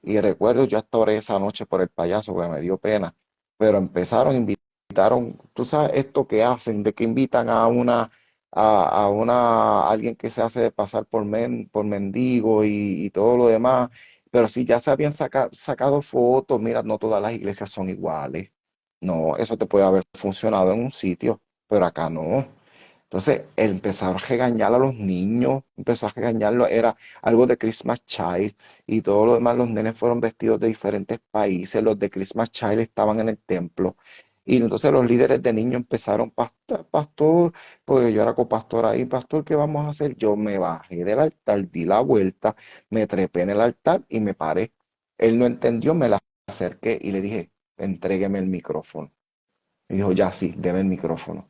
y recuerdo, yo hasta oré esa noche por el payaso, porque me dio pena. Pero invitaron, tú sabes esto que hacen, de que invitan a alguien que se hace de pasar por mendigo y todo lo demás. Pero si ya se habían sacado fotos, mira, no todas las iglesias son iguales. No, eso te puede haber funcionado en un sitio, pero acá no. Entonces, él empezó a regañar a los niños, empezó a regañarlo, era algo de Christmas Child y todo lo demás, los nenes fueron vestidos de diferentes países, los de Christmas Child estaban en el templo. Y entonces los líderes de niños empezaron, pastor, porque yo era copastor ahí, pastor, ¿qué vamos a hacer? Yo me bajé del altar, di la vuelta, me trepé en el altar y me paré. Él no entendió, me la acerqué y le dije, entrégueme el micrófono. Y dijo, ya sí, deme el micrófono.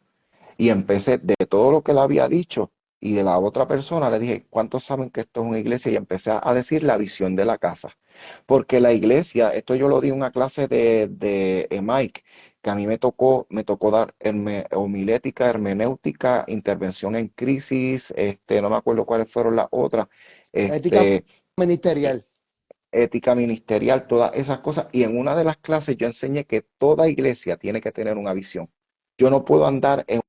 Y empecé de todo lo que él había dicho y de la otra persona, le dije, ¿cuántos saben que esto es una iglesia? Y empecé a decir la visión de la casa. Porque la iglesia, esto yo lo di en una clase de Mike, que a mí me tocó dar homilética, hermenéutica, intervención en crisis, no me acuerdo cuáles fueron las otras, Ética este, ministerial. ética ministerial, todas esas cosas. Y en una de las clases yo enseñé que toda iglesia tiene que tener una visión. Yo no puedo andar en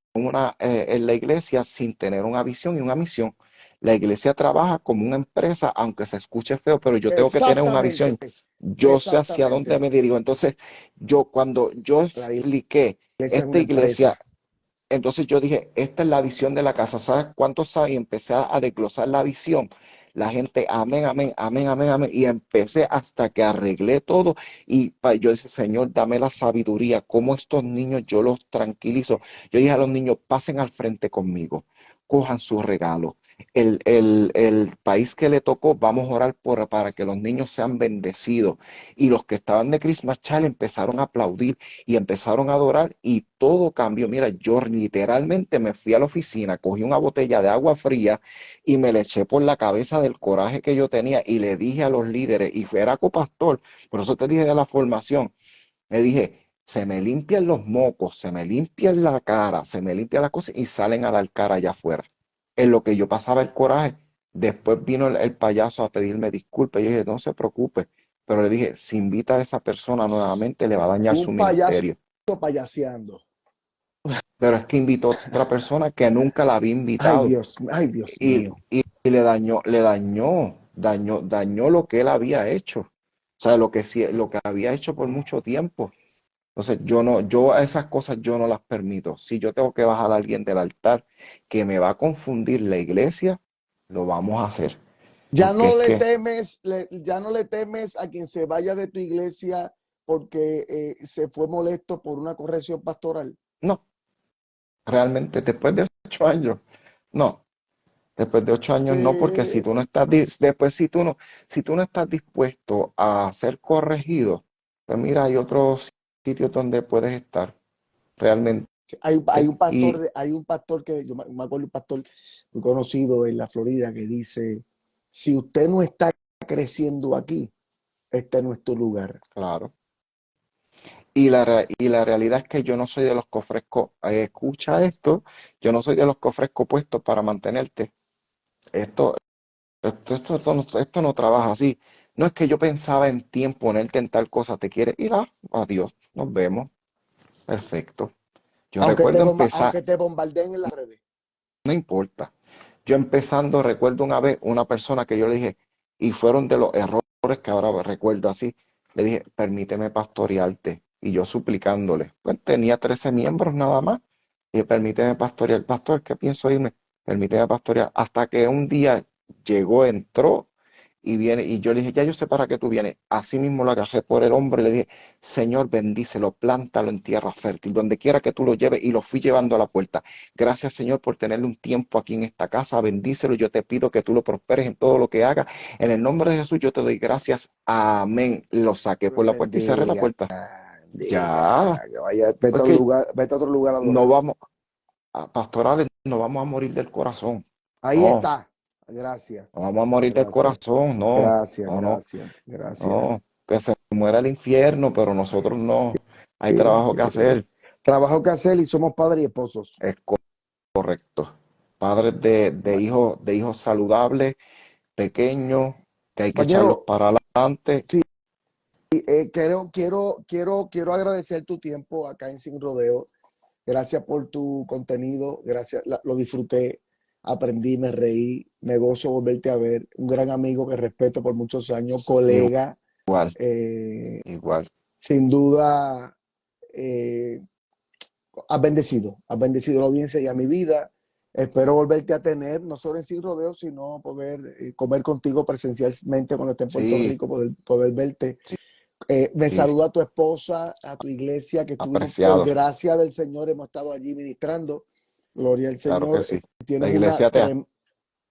la iglesia sin tener una visión y una misión. La iglesia trabaja como una empresa, aunque se escuche feo, pero yo tengo que tener una visión. Exactamente, Yo sé hacia dónde exactamente. me dirijo. Entonces, cuando yo La expliqué iglesia es esta una iglesia, empresa. entonces yo dije, esta es la visión de la casa. ¿Sabes cuántos saben? Y empecé a desglosar la visión. La gente, amén, amén, amén, amén, amén. Y empecé hasta que arreglé todo. Y yo dije, Señor, dame la sabiduría. Cómo estos niños yo los tranquilizo. Yo dije a los niños, pasen al frente conmigo. Cojan sus regalos. El país que le tocó, vamos a orar para que los niños sean bendecidos. Y los que estaban de Christmas Child empezaron a aplaudir y empezaron a adorar y todo cambió. Mira, yo literalmente me fui a la oficina, cogí una botella de agua fría y me le eché por la cabeza del coraje que yo tenía y le dije a los líderes, y era copastor, por eso te dije de la formación, le dije, se me limpian los mocos, se me limpian la cara, se me limpian las cosas y salen a dar cara allá afuera. En lo que yo pasaba el coraje, después vino el payaso a pedirme disculpas. Yo dije, no se preocupe, pero le dije, si invita a esa persona nuevamente, le va a dañar su Un payaso ministerio. payaseando. Pero es que invitó a otra persona que nunca la había invitado Ay, Dios y, mío. y dañó lo que él había hecho. O sea, lo que había hecho por mucho tiempo. Entonces, yo a esas cosas yo no las permito. Si yo tengo que bajar a alguien del altar que me va a confundir la iglesia, lo vamos a hacer. Ya Porque no es le que, temes, ya no le temes a quien se vaya de tu iglesia porque se fue molesto por una corrección pastoral. no, realmente después de 8 años, no. Después de 8 años no, porque si Que tú no estás, después si tú no estás dispuesto a ser corregido, pues mira, hay otros sitios donde puedes estar realmente. Y hay un pastor que yo me acuerdo, un pastor muy conocido en la Florida que dice, si usted no está creciendo aquí, este no es tu lugar. claro, y la realidad es que yo no soy de los que ofrezco, escucha esto, yo no soy de los que ofrezco puestos para mantenerte. Esto, esto no trabaja así. No es que yo pensaba en ti, en ponerte en tal cosa, te quiere ir, adiós, nos vemos, perfecto. Yo recuerdo empezar, Aunque te bombardeen en las redes. no importa. Yo empezando, recuerdo una vez una persona que yo le dije, y fueron de los errores que ahora recuerdo así, le dije, permíteme pastorearte. Y yo suplicándole, pues tenía 13 miembros nada más. Y permíteme pastorear, pastor, ¿qué pienso irme? Permíteme pastorear. Hasta que un día llegó, entró y viene, y yo le dije, ya yo sé para qué tú vienes. Así mismo lo agarré por el hombro y le dije, Señor, bendícelo, plántalo en tierra fértil, donde quiera que tú lo lleves, y lo fui llevando a la puerta. Gracias, Señor, por tenerle un tiempo aquí en esta casa. Bendícelo. Yo te pido que tú lo prosperes en todo lo que haga. En el nombre de Jesús, yo te doy gracias. Amén. Lo saqué por Dios la puerta y cerré la bendiga, puerta. Ya, bendiga. Que vaya, porque vete a otro lugar a no adorar. vamos a pastorales, no vamos a morir del corazón. Ahí No, está. Gracias, no vamos a morir del gracias, corazón. No, gracias, no, no, gracias, gracias. no. Que se muera el infierno, pero nosotros no. Hay trabajo que hacer. Trabajo que hacer y somos padres y esposos. Es correcto. Padres de hijos saludables, pequeños, que hay que echarlos Compañero, para adelante. sí, quiero agradecer tu tiempo acá en Sin Rodeo. Gracias por tu contenido, gracias, lo disfruté, aprendí, me reí, me gozo volverte a ver. Un gran amigo que respeto por muchos años, colega, Igual, eh, igual. sin duda, eh, has bendecido a la audiencia y a mi vida. Espero volverte a tener, no solo en Sin Rodeo, sino poder comer contigo presencialmente cuando esté en Puerto Sí, Rico, poder verte. sí, Me sí. saluda a tu esposa, a tu iglesia, que estuvimos por Apreciado. gracia del Señor, hemos estado allí ministrando. Gloria al Claro que Señor. sí. La Tienes una iglesia te,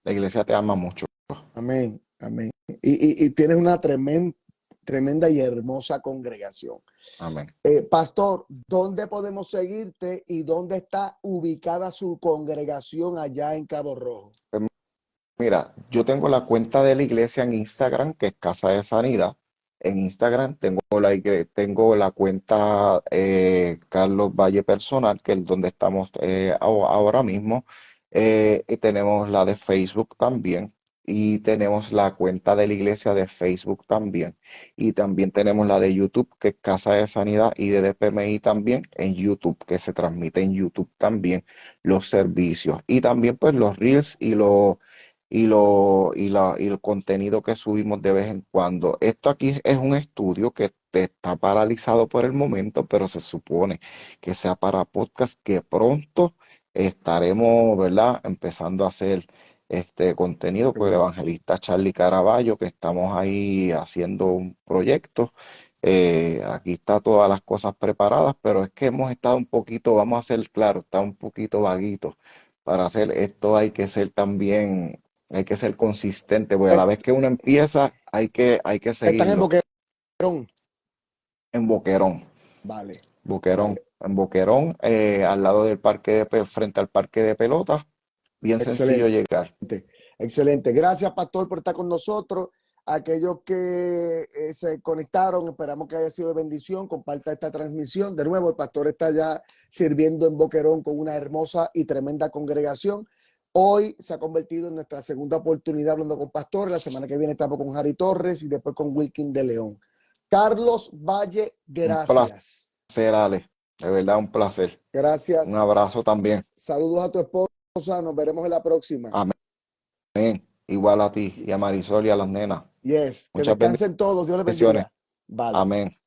la iglesia te ama mucho. amén, amén. Y tienes una tremenda y hermosa congregación. Amén. Pastor, ¿dónde podemos seguirte y dónde está ubicada su congregación allá en Cabo Rojo? Pues mira, yo tengo la cuenta de la iglesia en Instagram, que es Casa de Sanidad. en Instagram, tengo la cuenta Carlos Valle Personal, que es donde estamos ahora mismo, y tenemos la de Facebook también, y tenemos la cuenta de la iglesia de Facebook también, y también tenemos la de YouTube, que es Casa de Sanidad, y de DPMI también en YouTube, que se transmite en YouTube también los servicios, y también pues los Reels y el contenido que subimos de vez en cuando. Esto aquí es un estudio que está paralizado por el momento, pero se supone que sea para podcast, que pronto estaremos, ¿verdad? Empezando a hacer este contenido Qué con el bueno. evangelista Charlie Caraballo, que estamos ahí haciendo un proyecto. Aquí está todas las cosas preparadas, pero es que hemos estado un poquito, vamos a ser claros, está un poquito vaguito. Para hacer esto hay que ser consistente, porque a la Eh, vez que uno empieza, hay que Están en seguirlo. Boquerón. En Boquerón, Vale, Boquerón, vale. en Boquerón, al lado del frente al parque de pelotas, bien sencillo Excelente. llegar. Excelente. Gracias, Pastor, por estar con nosotros. Aquellos que se conectaron, esperamos que haya sido de bendición. Comparta esta transmisión. De nuevo, el pastor está ya sirviendo en Boquerón con una hermosa y tremenda congregación. Hoy se ha convertido en nuestra segunda oportunidad hablando con pastores. La semana que viene estamos con Harry Torres y después con Wilkin de León. Carlos Valle, Un gracias. placer, Ale, de verdad un placer. Un Gracias. abrazo también. Saludos a tu esposa. Nos veremos en la próxima. Amén. Igual a ti y a Marisol y a las nenas. Yes. Que Muchas descansen todos. Dios les bendiciones. bendiga. Vale. Amén.